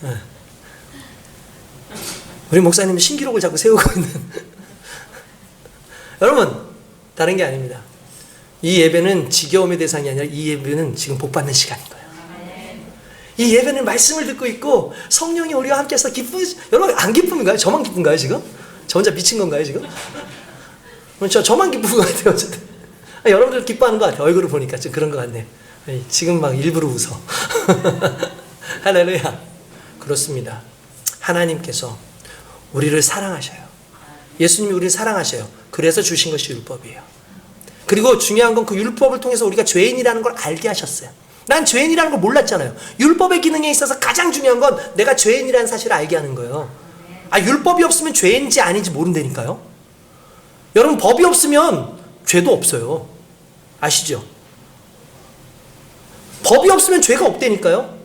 네. 우리 목사님은 신기록을 자꾸 세우고 있는. 여러분, 다른 게 아닙니다. 이 예배는 지겨움의 대상이 아니라 이 예배는 지금 복받는 시간인 거예요. 이 예배는 말씀을 듣고 있고 성령이 우리와 함께해서 여러분 안 기쁨인가요? 저만 기쁜가요 지금? 저 혼자 미친 건가요 지금? 저만 기쁜 것 같아요 어쨌든. 여러분들 기뻐하는 것 같아요. 얼굴을 보니까 좀 그런 것 같네요. 지금 막 일부러 웃어. 할렐루야. 그렇습니다. 하나님께서 우리를 사랑하셔요. 예수님이 우리를 사랑하셔요. 그래서 주신 것이 율법이에요. 그리고 중요한 건 그 율법을 통해서 우리가 죄인이라는 걸 알게 하셨어요. 난 죄인이라는 걸 몰랐잖아요. 율법의 기능에 있어서 가장 중요한 건 내가 죄인이라는 사실을 알게 하는 거예요. 율법이 없으면 죄인지 아닌지 모른다니까요. 여러분, 법이 없으면 죄도 없어요. 아시죠? 법이 없으면 죄가 없다니까요.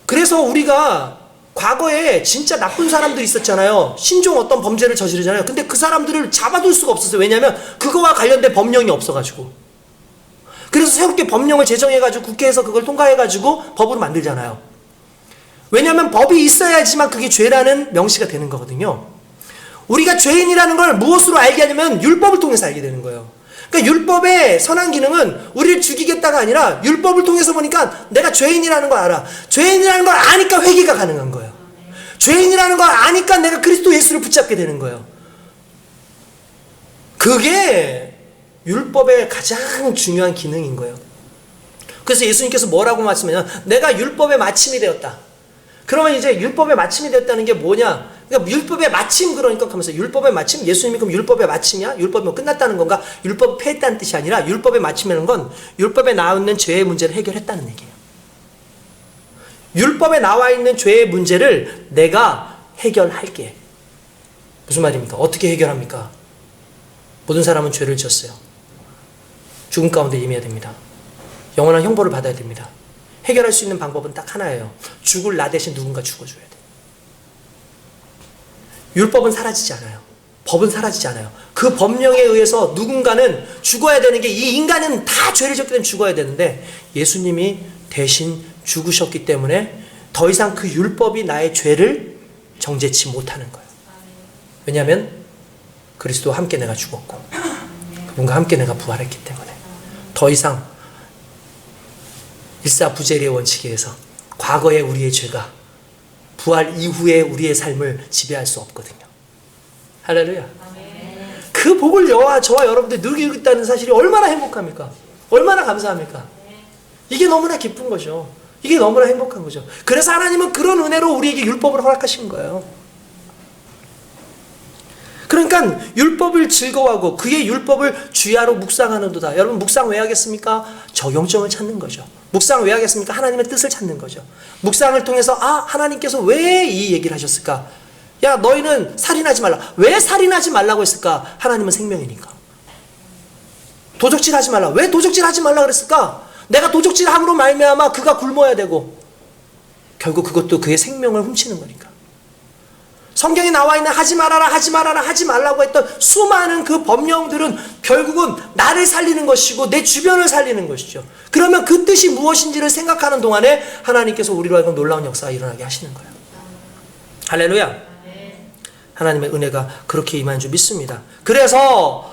그래서 우리가 과거에 진짜 나쁜 사람들이 있었잖아요. 신종 어떤 범죄를 저지르잖아요. 근데 그 사람들을 잡아둘 수가 없었어요. 왜냐하면 그거와 관련된 법령이 없어가지고. 그래서 새롭게 법령을 제정해가지고 국회에서 그걸 통과해가지고 법으로 만들잖아요. 왜냐하면 법이 있어야지만 그게 죄라는 명시가 되는 거거든요. 우리가 죄인이라는 걸 무엇으로 알게 하냐면 율법을 통해서 알게 되는 거예요. 그러니까 율법의 선한 기능은 우리를 죽이겠다가 아니라 율법을 통해서 보니까 내가 죄인이라는 걸 알아. 죄인이라는 걸 아니까 회개가 가능한 거예요. 죄인이라는 걸 아니까 내가 그리스도 예수를 붙잡게 되는 거예요. 그게 율법의 가장 중요한 기능인 거예요. 그래서 예수님께서 뭐라고 말씀하냐면 내가 율법의 마침이 되었다. 그러면 이제 율법의 마침이 되었다는 게 뭐냐? 그러니까 율법의 마침, 그러니까 하면서 율법의 마침? 예수님이 그럼 율법의 마침이야? 율법이 뭐 끝났다는 건가? 율법이 폐했다는 뜻이 아니라 율법의 마침이라는 건 율법에 나와 있는 죄의 문제를 해결했다는 얘기예요. 율법에 나와 있는 죄의 문제를 내가 해결할게. 무슨 말입니까? 어떻게 해결합니까? 모든 사람은 죄를 지었어요. 죽음 가운데 임해야 됩니다. 영원한 형벌을 받아야 됩니다. 해결할 수 있는 방법은 딱 하나예요. 죽을 나 대신 누군가 죽어줘야 돼. 율법은 사라지지 않아요. 법은 사라지지 않아요. 그 법령에 의해서 누군가는 죽어야 되는 게, 이 인간은 다 죄를 졌기 때문에 죽어야 되는데 예수님이 대신 죽으셨기 때문에 더 이상 그 율법이 나의 죄를 정죄치 못하는 거예요. 왜냐하면 그리스도와 함께 내가 죽었고 그분과 함께 내가 부활했기 때문에 더 이상 일사부재리의 원칙에 의해서 과거의 우리의 죄가 부활 이후의 우리의 삶을 지배할 수 없거든요. 할렐루야. 그 복을 저와 여러분들 누리고 있다는 사실이 얼마나 행복합니까? 얼마나 감사합니까? 이게 너무나 기쁜 거죠. 이게 너무나 행복한 거죠. 그래서 하나님은 그런 은혜로 우리에게 율법을 허락하신 거예요. 그러니까 율법을 즐거워하고 그의 율법을 주야로 묵상하는도다. 여러분 묵상 왜 하겠습니까? 적용점을 찾는 거죠. 묵상 왜 하겠습니까? 하나님의 뜻을 찾는 거죠. 묵상을 통해서 하나님께서 왜 이 얘기를 하셨을까? 야 너희는 살인하지 말라. 왜 살인하지 말라고 했을까? 하나님은 생명이니까. 도적질하지 말라. 왜 도적질하지 말라 그랬을까? 내가 도적질함으로 말미암아 그가 굶어야 되고 결국 그것도 그의 생명을 훔치는 거니까. 성경에 나와 있는 하지 말아라 하지 말아라 하지 말라고 했던 수많은 그 법령들은 결국은 나를 살리는 것이고 내 주변을 살리는 것이죠. 그러면 그 뜻이 무엇인지를 생각하는 동안에 하나님께서 우리로 하여금 놀라운 역사가 일어나게 하시는 거예요. 할렐루야. 하나님의 은혜가 그렇게 임한 줄 믿습니다. 그래서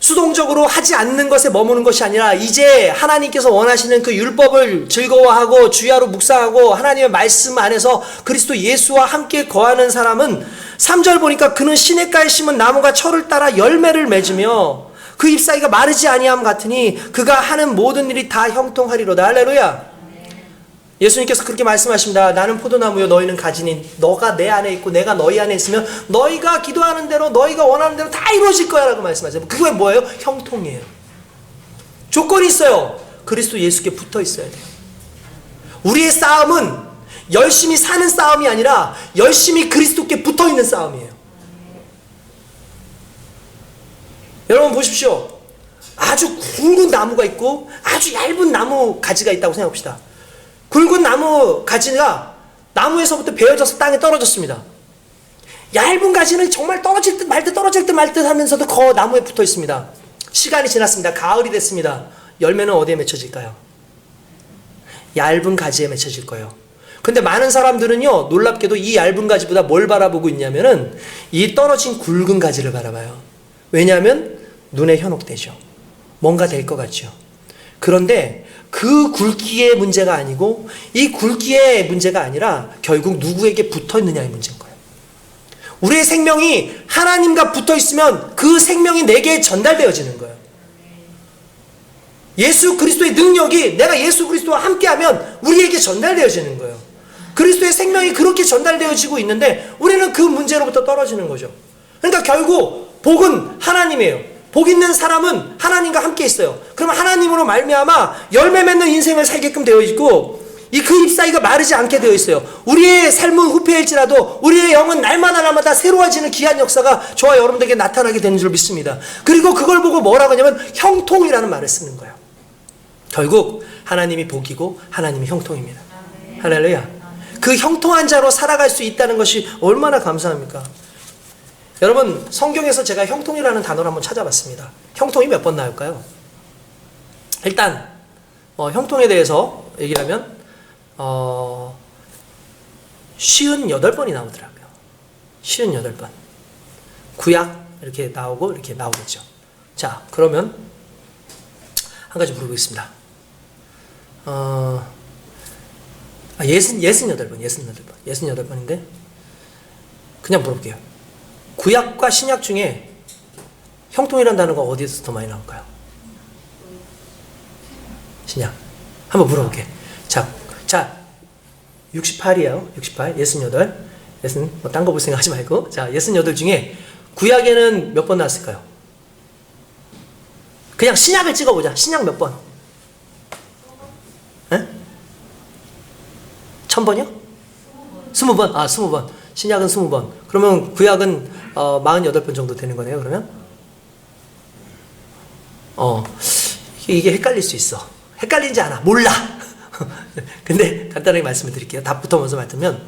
수동적으로 하지 않는 것에 머무는 것이 아니라 이제 하나님께서 원하시는 그 율법을 즐거워하고 주야로 묵상하고 하나님의 말씀 안에서 그리스도 예수와 함께 거하는 사람은 3절 보니까 그는 시냇가에 심은 나무가 철을 따라 열매를 맺으며 그 잎사귀가 마르지 아니함 같으니 그가 하는 모든 일이 다 형통하리로다. 할렐루야. 예수님께서 그렇게 말씀하십니다. 나는 포도나무요 너희는 가지니 너가 내 안에 있고 내가 너희 안에 있으면 너희가 기도하는 대로 너희가 원하는 대로 다 이루어질 거야 라고 말씀하세요. 그게 뭐예요? 형통이에요. 조건이 있어요. 그리스도 예수께 붙어 있어야 돼요. 우리의 싸움은 열심히 사는 싸움이 아니라 열심히 그리스도께 붙어 있는 싸움이에요. 여러분 보십시오. 아주 굵은 나무가 있고 아주 얇은 나무 가지가 있다고 생각합시다. 굵은 나무 가지가 나무에서부터 베어져서 땅에 떨어졌습니다. 얇은 가지는 정말 떨어질 듯 말 듯 떨어질 듯 말 듯 하면서도 그 나무에 붙어 있습니다. 시간이 지났습니다. 가을이 됐습니다. 열매는 어디에 맺혀질까요? 얇은 가지에 맺혀질 거예요. 근데 많은 사람들은요 놀랍게도 이 얇은 가지보다 뭘 바라보고 있냐면은 이 떨어진 굵은 가지를 바라봐요. 왜냐하면 눈에 현혹되죠. 뭔가 될 것 같죠. 그런데 그 굵기의 문제가 아니고 이 굵기의 문제가 아니라 결국 누구에게 붙어 있느냐의 문제인 거예요. 우리의 생명이 하나님과 붙어 있으면 그 생명이 내게 전달되어지는 거예요. 예수 그리스도의 능력이 내가 예수 그리스도와 함께하면 우리에게 전달되어지는 거예요. 그리스도의 생명이 그렇게 전달되어지고 있는데 우리는 그 문제로부터 떨어지는 거죠. 그러니까 결국 복은 하나님이에요. 복 있는 사람은 하나님과 함께 있어요. 그러면 하나님으로 말미암아 열매 맺는 인생을 살게끔 되어 있고 그 잎사귀가 마르지 않게 되어 있어요. 우리의 삶은 후패일지라도 우리의 영은 날마다 새로워지는 귀한 역사가 저와 여러분들에게 나타나게 되는 줄 믿습니다. 그리고 그걸 보고 뭐라고 하냐면 형통이라는 말을 쓰는 거예요. 결국 하나님이 복이고 하나님이 형통입니다. 할렐루야. 그 형통한 자로 살아갈 수 있다는 것이 얼마나 감사합니까? 여러분 성경에서 제가 형통이라는 단어를 한번 찾아봤습니다. 형통이 몇 번 나올까요? 일단 형통에 대해서 얘기를 하면 58번이 나오더라고요. 58번. 구약 이렇게 나오고 이렇게 나오겠죠. 자 그러면 한 가지 물어보겠습니다. 68번인데 그냥 물어볼게요. 구약과 신약 중에 형통이라는 단어가 어디에서 더 많이 나올까요? 신약. 한번 물어볼게. 자, 68이에요. 68, 68. 뭐 딴 거 볼 생각 하지 말고. 자, 68 중에 구약에는 몇 번 나왔을까요? 그냥 신약을 찍어보자. 신약 몇 번? 1000번이요? 20번. 20번. 신약은 20번. 그러면 구약은 48번 정도 되는 거네요. 그러면 이게 헷갈릴 수 있어. 헷갈리지 않아. 몰라. 근데 간단하게 말씀을 드릴게요. 답부터 먼저 말하면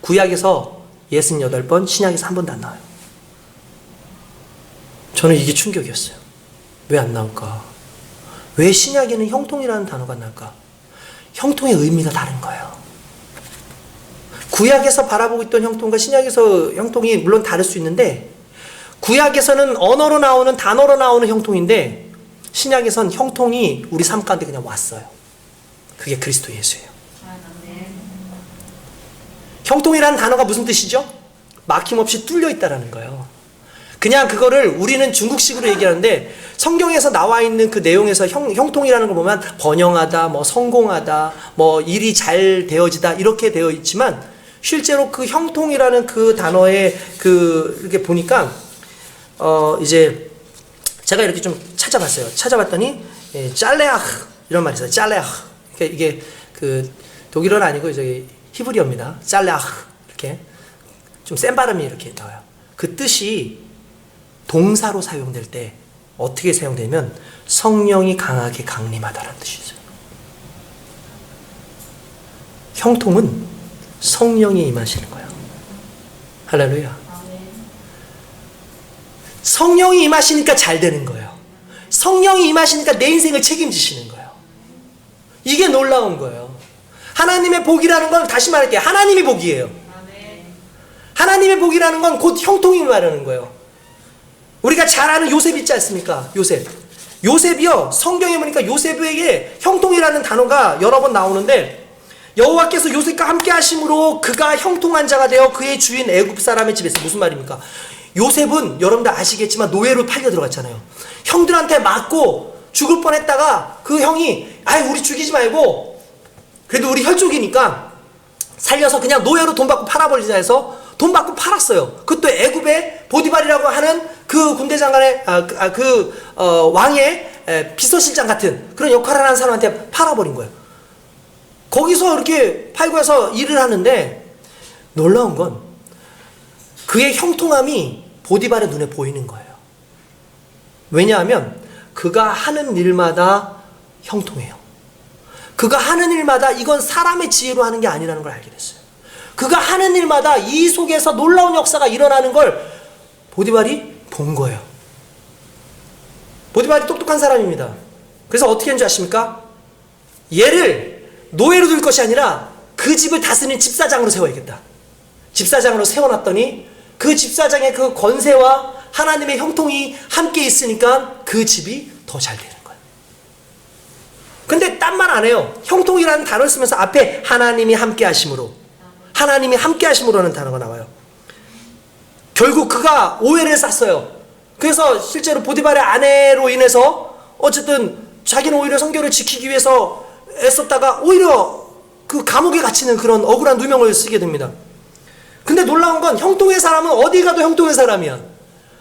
구약에서 68번, 신약에서 한 번도 안 나와요. 저는 이게 충격이었어요. 왜 안 나올까? 왜 신약에는 형통이라는 단어가 안 나올까? 형통의 의미가 다른 거예요. 구약에서 바라보고 있던 형통과 신약에서 형통이 물론 다를 수 있는데, 구약에서는 언어로 나오는, 단어로 나오는 형통인데, 신약에선 형통이 우리 삶 가운데 그냥 왔어요. 그게 그리스도 예수예요. 형통이라는 단어가 무슨 뜻이죠? 막힘없이 뚫려 있다라는 거예요. 그냥 그거를 우리는 중국식으로 얘기하는데, 성경에서 나와 있는 그 내용에서 형통이라는 걸 보면 번영하다, 뭐 성공하다, 뭐 일이 잘 되어지다 이렇게 되어 있지만, 실제로 그 형통이라는 그 단어에 이렇게 보니까 이제 제가 이렇게 좀 찾아봤어요. 찾아봤더니 짤레아흐 이런 말이 있어요. 짤레아흐. 이게 그 독일어는 아니고 저기 히브리어입니다. 짤레아흐. 이렇게 좀 센 발음이 이렇게 나와요. 그 뜻이 동사로 사용될 때 어떻게 사용되면 성령이 강하게 강림하다라는 뜻이 있어요. 형통은 성령이 임하시는 거예요. 할렐루야. 성령이 임하시니까 잘 되는 거예요. 성령이 임하시니까 내 인생을 책임지시는 거예요. 이게 놀라운 거예요. 하나님의 복이라는 건, 다시 말할게요, 하나님이 복이에요. 하나님의 복이라는 건 곧 형통이 말하는 거예요. 우리가 잘 아는 요셉 있지 않습니까? 요셉이요, 성경에 보니까 요셉에게 형통이라는 단어가 여러 번 나오는데, 여호와께서 요셉과 함께 하심으로 그가 형통한 자가 되어 그의 주인 애굽 사람의 집에서. 무슨 말입니까? 요셉은 여러분들 아시겠지만 노예로 팔려 들어갔잖아요. 형들한테 맞고 죽을 뻔했다가 그 형이 우리 죽이지 말고 그래도 우리 혈족이니까 살려서 그냥 노예로 돈 받고 팔아버리자 해서 돈 받고 팔았어요. 그것도 애굽의 보디발이라고 하는 그 군대 장관의 왕의 비서실장 같은 그런 역할을 하는 사람한테 팔아버린 거예요. 거기서 이렇게 팔고 해서 일을 하는데, 놀라운 건 그의 형통함이 보디발의 눈에 보이는 거예요. 왜냐하면 그가 하는 일마다 형통해요. 그가 하는 일마다 이건 사람의 지혜로 하는 게 아니라는 걸 알게 됐어요. 그가 하는 일마다 이 속에서 놀라운 역사가 일어나는 걸 보디발이 본 거예요. 보디발이 똑똑한 사람입니다. 그래서 어떻게 했는지 아십니까? 얘를 노예로 둘 것이 아니라 그 집을 다스리는 집사장으로 세워야겠다. 집사장으로 세워놨더니 그 집사장의 그 권세와 하나님의 형통이 함께 있으니까 그 집이 더 잘 되는 거예요. 근데 딴 말 안 해요. 형통이라는 단어를 쓰면서 앞에 하나님이 함께 하심으로, 하나님이 함께 하심으로라는 단어가 나와요. 결국 그가 오해를 샀어요. 그래서 실제로 보디발의 아내로 인해서 어쨌든 자기는 오히려 성결을 지키기 위해서 애썼다가 오히려 그 감옥에 갇히는 그런 억울한 누명을 쓰게 됩니다. 근데 놀라운 건 형통의 사람은 어디 가도 형통의 사람이야.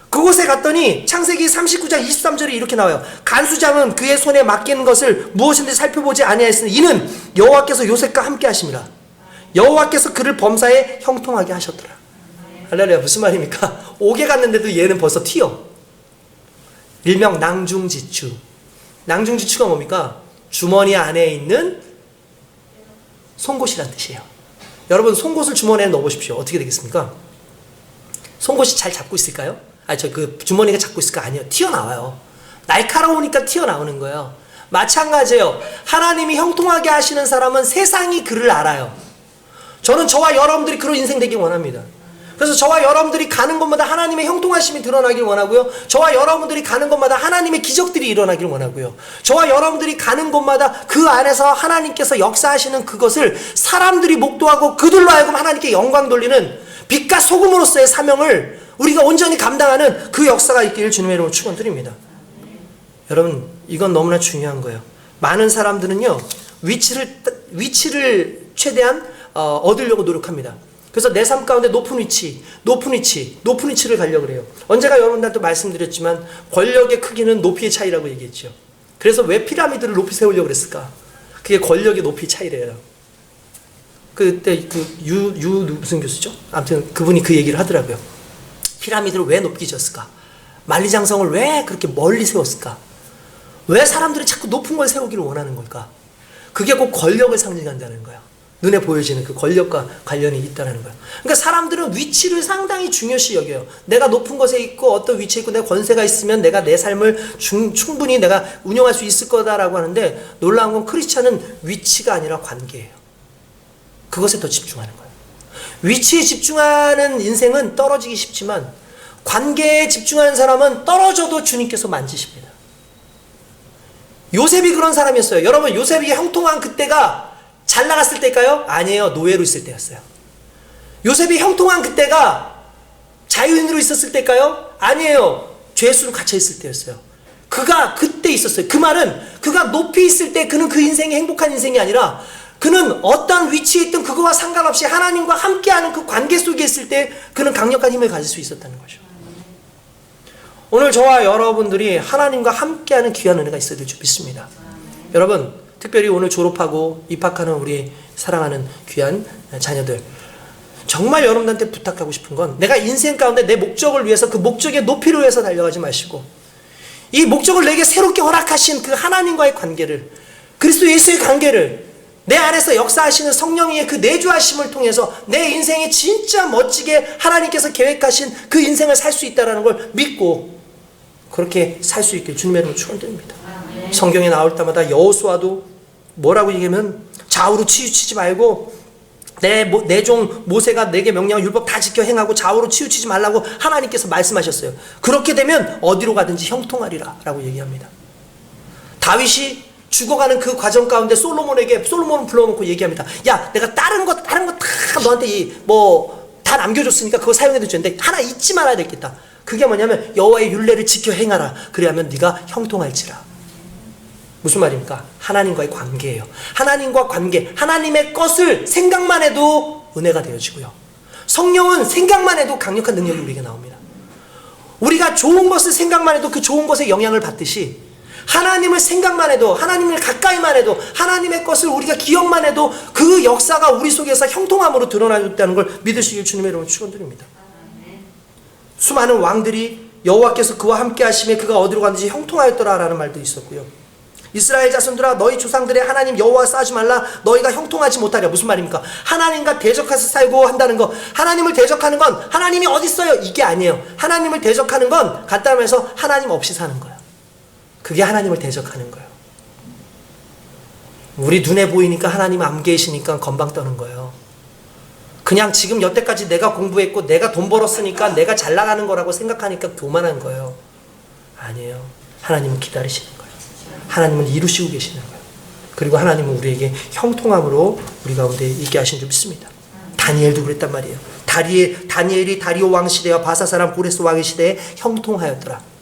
그곳에 갔더니 창세기 39장 23절에 이렇게 나와요. 간수장은 그의 손에 맡긴 것을 무엇인지 살펴보지 아니하였으니 이는 여호와께서 요셉과 함께 하심이라. 여호와께서 그를 범사에 형통하게 하셨더라. 할렐루야. 무슨 말입니까? 옥에 갔는데도 얘는 벌써 튀어. 일명 낭중지추. 낭중지추가 뭡니까? 주머니 안에 있는 송곳이란 뜻이에요. 여러분, 송곳을 주머니에 넣어보십시오. 어떻게 되겠습니까? 송곳이 잘 잡고 있을까요? 그 주머니가 잡고 있을까? 아니요. 튀어나와요. 날카로우니까 튀어나오는 거예요. 마찬가지예요. 하나님이 형통하게 하시는 사람은 세상이 그를 알아요. 저는 저와 여러분들이 그런 인생 되길 원합니다. 그래서 저와 여러분들이 가는 곳마다 하나님의 형통하심이 드러나길 원하고요. 저와 여러분들이 가는 곳마다 하나님의 기적들이 일어나길 원하고요. 저와 여러분들이 가는 곳마다 그 안에서 하나님께서 역사하시는 그것을 사람들이 목도하고 그들로 하여금 하나님께 영광 돌리는 빛과 소금으로서의 사명을 우리가 온전히 감당하는 그 역사가 있기를 주님의 이름으로 축원드립니다. 여러분, 이건 너무나 중요한 거예요. 많은 사람들은요, 위치를 최대한 얻으려고 노력합니다. 그래서 내 삶 가운데 높은 위치를 가려고 그래요. 언제가 여러분들한테 말씀드렸지만 권력의 크기는 높이의 차이라고 얘기했죠. 그래서 왜 피라미드를 높이 세우려고 그랬을까? 그게 권력의 높이 차이래요. 그때 무슨 교수죠? 아무튼 그분이 그 얘기를 하더라고요. 피라미드를 왜 높게 지었을까? 만리장성을 왜 그렇게 멀리 세웠을까? 왜 사람들이 자꾸 높은 걸 세우기를 원하는 걸까? 그게 곧 권력을 상징한다는 거예요. 눈에 보여지는 그 권력과 관련이 있다는 거예요. 그러니까 사람들은 위치를 상당히 중요시 여겨요. 내가 높은 곳에 있고 어떤 위치에 있고 내가 권세가 있으면 내가 내 삶을 충분히 내가 운영할 수 있을 거다라고 하는데, 놀라운 건 크리스찬은 위치가 아니라 관계예요. 그것에 더 집중하는 거예요. 위치에 집중하는 인생은 떨어지기 쉽지만 관계에 집중하는 사람은 떨어져도 주님께서 만지십니다. 요셉이 그런 사람이었어요. 여러분, 요셉이 형통한 그때가 잘 나갔을 때일까요? 아니에요. 노예로 있을 때였어요. 요셉이 형통한 그때가 자유인으로 있었을 때일까요? 아니에요. 죄수로 갇혀 있을 때였어요. 그가 그때 있었어요. 그 말은 그가 높이 있을 때 그는 그 인생이 행복한 인생이 아니라 그는 어떤 위치에 있든 그거와 상관없이 하나님과 함께하는 그 관계 속에 있을 때 그는 강력한 힘을 가질 수 있었다는 거죠. 오늘 저와 여러분들이 하나님과 함께하는 귀한 은혜가 있어야 될 줄 믿습니다. 여러분, 특별히 오늘 졸업하고 입학하는 우리 사랑하는 귀한 자녀들, 정말 여러분들한테 부탁하고 싶은 건 내가 인생 가운데 내 목적을 위해서 그 목적의 높이를 위해서 달려가지 마시고 이 목적을 내게 새롭게 허락하신 그 하나님과의 관계를, 그리스도 예수의 관계를, 내 안에서 역사하시는 성령의 그 내주하심을 통해서 내 인생에 진짜 멋지게 하나님께서 계획하신 그 인생을 살 수 있다는 걸 믿고 그렇게 살 수 있게 주님의 이름으로 축원드립니다. 성경에 나올 때마다 여호수아도 뭐라고 얘기하면 좌우로 치우치지 말고 내 종 모세가 내게 명령한 율법 다 지켜 행하고 좌우로 치우치지 말라고 하나님께서 말씀하셨어요. 그렇게 되면 어디로 가든지 형통하리라 라고 얘기합니다. 다윗이 죽어가는 그 과정 가운데 솔로몬을 불러놓고 얘기합니다. 야, 내가 다른 거 다 너한테 다 남겨줬으니까 그거 사용해도 되는데 하나 잊지 말아야 되겠다. 그게 뭐냐면 여호와의 율례를 지켜 행하라. 그래야면 네가 형통할지라. 무슨 말입니까? 하나님과의 관계예요. 하나님과 관계, 하나님의 것을 생각만 해도 은혜가 되어지고요. 성령은 생각만 해도 강력한 능력이 우리에게 나옵니다. 우리가 좋은 것을 생각만 해도 그 좋은 것에 영향을 받듯이 하나님을 생각만 해도, 하나님을 가까이만 해도, 하나님의 것을 우리가 기억만 해도 그 역사가 우리 속에서 형통함으로 드러나있다는 걸 믿으시길 주님의 이름으로 축원드립니다. 수많은 왕들이 여호와께서 그와 함께 하심에 그가 어디로 갔는지 형통하였더라라는 말도 있었고요. 이스라엘 자손들아, 너희 조상들의 하나님 여호와 싸우지 말라. 너희가 형통하지 못하랴. 무슨 말입니까? 하나님과 대적해서 살고 한다는 거, 하나님을 대적하는 건 하나님이 어디 있어요? 이게 아니에요. 하나님을 대적하는 건 간단히 말해서 하나님 없이 사는 거예요. 그게 하나님을 대적하는 거예요. 우리 눈에 보이니까 하나님 안 계시니까 건방 떠는 거예요. 그냥 지금 여태까지 내가 공부했고 내가 돈 벌었으니까 내가 잘 나가는 거라고 생각하니까 교만한 거예요. 아니에요. 하나님은 기다리시는 거예요. 하나님은 이루시고 계시는 거예요. 그리고 하나님은 우리에게 형통함으로 우리 가운데 있게 하신 줄 믿습니다. 다니엘도 그랬단 말이에요. 다니엘이 다리오 왕 시대와 바사 사람 고레스 왕의 시대에 형통하였더라.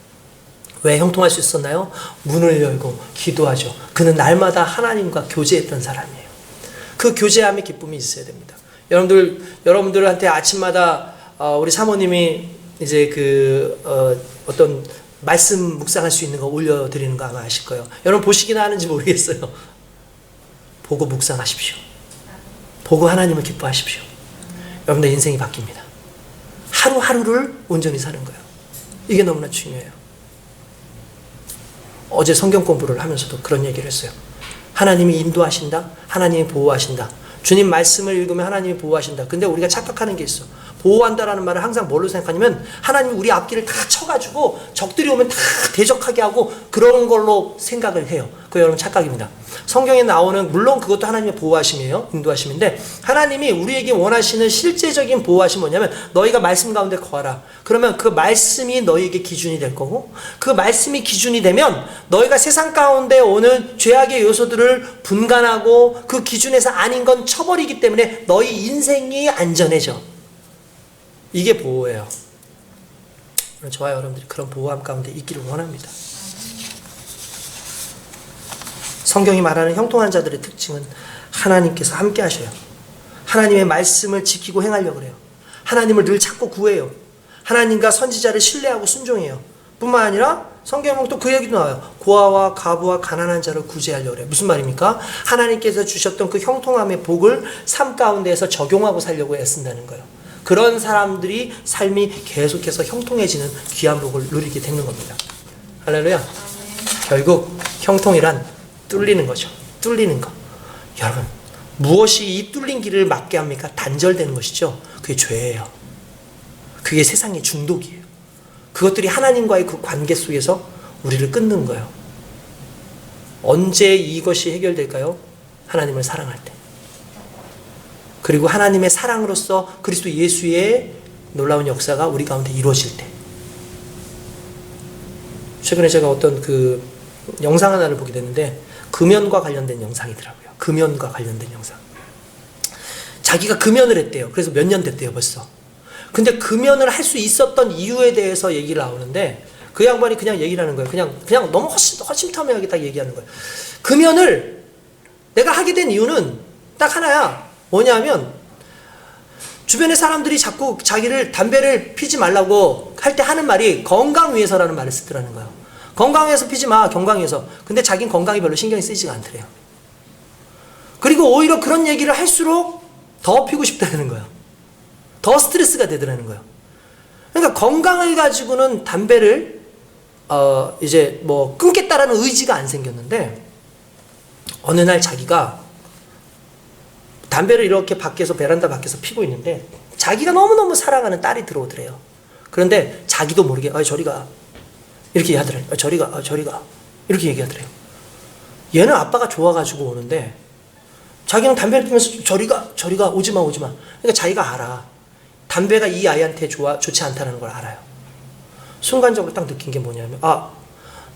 왜 형통할 수 있었나요? 문을 열고 기도하죠. 그는 날마다 하나님과 교제했던 사람이에요. 그 교제함의 기쁨이 있어야 됩니다. 여러분들한테 아침마다 우리 사모님이 이제 어떤 말씀 묵상할 수 있는 거 올려드리는 거 아마 아실 거예요. 여러분 보시기나 하는지 모르겠어요. 보고 묵상하십시오. 보고 하나님을 기뻐하십시오. 여러분들 인생이 바뀝니다. 하루하루를 온전히 사는 거예요. 이게 너무나 중요해요. 어제 성경 공부를 하면서도 그런 얘기를 했어요. 하나님이 인도하신다. 하나님이 보호하신다. 주님 말씀을 읽으면 하나님이 보호하신다. 근데 우리가 착각하는 게 있어. 보호한다라는 말을 항상 뭘로 생각하냐면 하나님이 우리 앞길을 다 쳐가지고 적들이 오면 다 대적하게 하고 그런 걸로 생각을 해요. 그거 여러분 착각입니다. 성경에 나오는 물론 그것도 하나님의 보호하심이에요. 인도하심인데 하나님이 우리에게 원하시는 실제적인 보호하심이 뭐냐면 너희가 말씀 가운데 거하라. 그러면 그 말씀이 너희에게 기준이 될 거고 그 말씀이 기준이 되면 너희가 세상 가운데 오는 죄악의 요소들을 분간하고 그 기준에서 아닌 건 쳐버리기 때문에 너희 인생이 안전해져. 이게 보호예요. 저와 여러분들이 그런 보호함 가운데 있기를 원합니다. 성경이 말하는 형통한 자들의 특징은 하나님께서 함께 하셔요. 하나님의 말씀을 지키고 행하려고 그래요. 하나님을 늘 찾고 구해요. 하나님과 선지자를 신뢰하고 순종해요. 뿐만 아니라 성경에 보면 또 그 얘기도 나와요. 고아와 가부와 가난한 자를 구제하려고 그래요. 무슨 말입니까? 하나님께서 주셨던 그 형통함의 복을 삶 가운데에서 적용하고 살려고 애쓴다는 거예요. 그런 사람들이 삶이 계속해서 형통해지는 귀한 복을 누리게 되는 겁니다. 할렐루야. 결국 형통이란 뚫리는 거죠. 뚫리는 거. 여러분, 무엇이 이 뚫린 길을 막게 합니까? 단절되는 것이죠. 그게 죄예요. 그게 세상의 중독이에요. 그것들이 하나님과의 그 관계 속에서 우리를 끊는 거예요. 언제 이것이 해결될까요? 하나님을 사랑할 때. 그리고 하나님의 사랑으로서 그리스도 예수의 놀라운 역사가 우리 가운데 이루어질 때. 최근에 제가 어떤 그 영상 하나를 보게 됐는데 금연과 관련된 영상이더라고요. 금연과 관련된 영상. 자기가 금연을 했대요. 그래서 몇 년 됐대요, 벌써. 근데 금연을 할 수 있었던 이유에 대해서 얘기를 나오는데 그 양반이 그냥 얘기를 하는 거예요. 그냥 너무 허심탄회하게 딱 얘기하는 거예요. 금연을 내가 하게 된 이유는 딱 하나야. 뭐냐면 주변의 사람들이 자꾸 자기를 담배를 피지 말라고 할 때 하는 말이 건강 위해서라는 말을 쓰더라는 거예요. 건강해서 피지 마, 건강해서. 근데 자기는 건강이 별로 신경이 쓰이지가 않더래요. 그리고 오히려 그런 얘기를 할수록 더 피고 싶다는 거예요. 더 스트레스가 되더라는 거예요. 그러니까 건강을 가지고는 담배를 이제 뭐 끊겠다라는 의지가 안 생겼는데 어느 날 자기가 담배를 이렇게 밖에서 베란다 밖에서 피고 있는데 자기가 너무너무 사랑하는 딸이 들어오더래요. 그런데 자기도 모르게 저리 가 이렇게 하더래요. 저리 가 이렇게 얘기하더래요. 얘는 아빠가 좋아가지고 오는데 자기는 담배를 피면서 저리 가 오지마. 그러니까 자기가 알아. 담배가 이 아이한테 좋지 않다는 걸 알아요. 순간적으로 딱 느낀 게 뭐냐면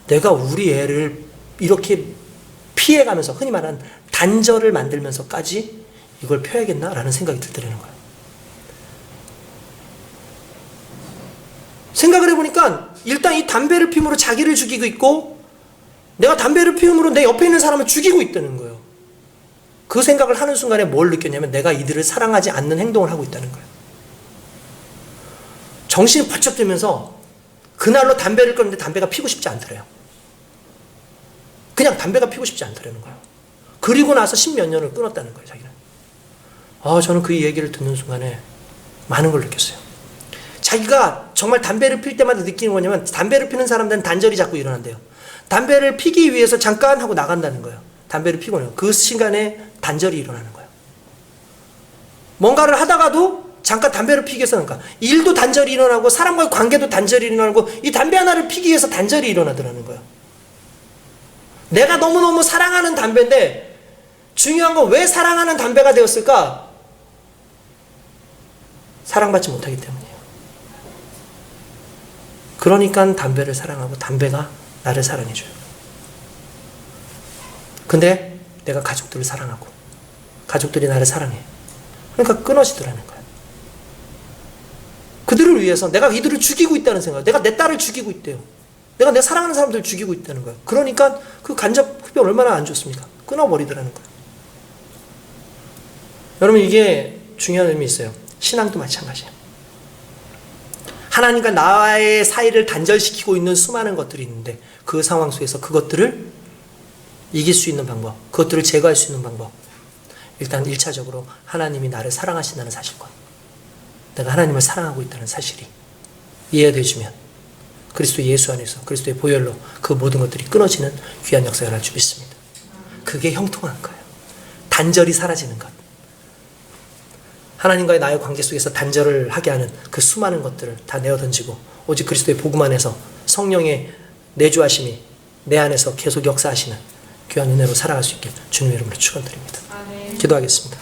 내가 우리 애를 이렇게 피해가면서 흔히 말하는 단절을 만들면서까지 이걸 펴야겠나라는 생각이 들더라는 거예요. 생각을 해보니까 일단 이 담배를 피움으로 자기를 죽이고 있고 내가 담배를 피움으로 내 옆에 있는 사람을 죽이고 있다는 거예요. 그 생각을 하는 순간에 뭘 느꼈냐면 내가 이들을 사랑하지 않는 행동을 하고 있다는 거예요. 정신이 번쩍 들면서 그날로 담배를 끊는데 담배가 피고 싶지 않더래요. 그냥 담배가 피고 싶지 않더라는 거예요. 그리고 나서 10몇 년을 끊었다는 거예요, 자기는. 저는 그 얘기를 듣는 순간에 많은 걸 느꼈어요. 자기가 정말 담배를 필 때마다 느끼는 거냐면 담배를 피는 사람들은 단절이 자꾸 일어난대요. 담배를 피기 위해서 잠깐 하고 나간다는 거예요. 담배를 피고 나요. 그 시간에 단절이 일어나는 거예요. 뭔가를 하다가도 잠깐 담배를 피기 위해서 그러니까 일도 단절이 일어나고 사람과의 관계도 단절이 일어나고 이 담배 하나를 피기 위해서 단절이 일어나더라는 거예요. 내가 너무너무 사랑하는 담배인데 중요한 건 왜 사랑하는 담배가 되었을까? 사랑받지 못하기 때문이에요. 그러니까 담배를 사랑하고 담배가 나를 사랑해줘요. 근데 내가 가족들을 사랑하고 가족들이 나를 사랑해. 그러니까 끊어지더라는 거예요. 그들을 위해서 내가 이들을 죽이고 있다는 생각, 내가 내 딸을 죽이고 있대요. 내가 내 사랑하는 사람들을 죽이고 있다는 거예요. 그러니까 그 간접 흡연 얼마나 안 좋습니까? 끊어버리더라는 거예요. 여러분 이게 중요한 의미 있어요. 신앙도 마찬가지예요. 하나님과 나의 사이를 단절시키고 있는 수많은 것들이 있는데 그 상황 속에서 그것들을 이길 수 있는 방법, 그것들을 제거할 수 있는 방법, 일단 1차적으로 하나님이 나를 사랑하신다는 사실과 내가 하나님을 사랑하고 있다는 사실이 이해되어지면 그리스도 예수 안에서 그리스도의 보혈로 그 모든 것들이 끊어지는 귀한 역사가 날 줄 믿습니다. 그게 형통한 거예요. 단절이 사라지는 것. 하나님과의 나의 관계 속에서 단절을 하게 하는 그 수많은 것들을 다 내어던지고 오직 그리스도의 복음 안에서 성령의 내주하심이 내 안에서 계속 역사하시는 귀한 은혜로 살아갈 수 있길 주님의 이름으로 축원드립니다. 기도하겠습니다.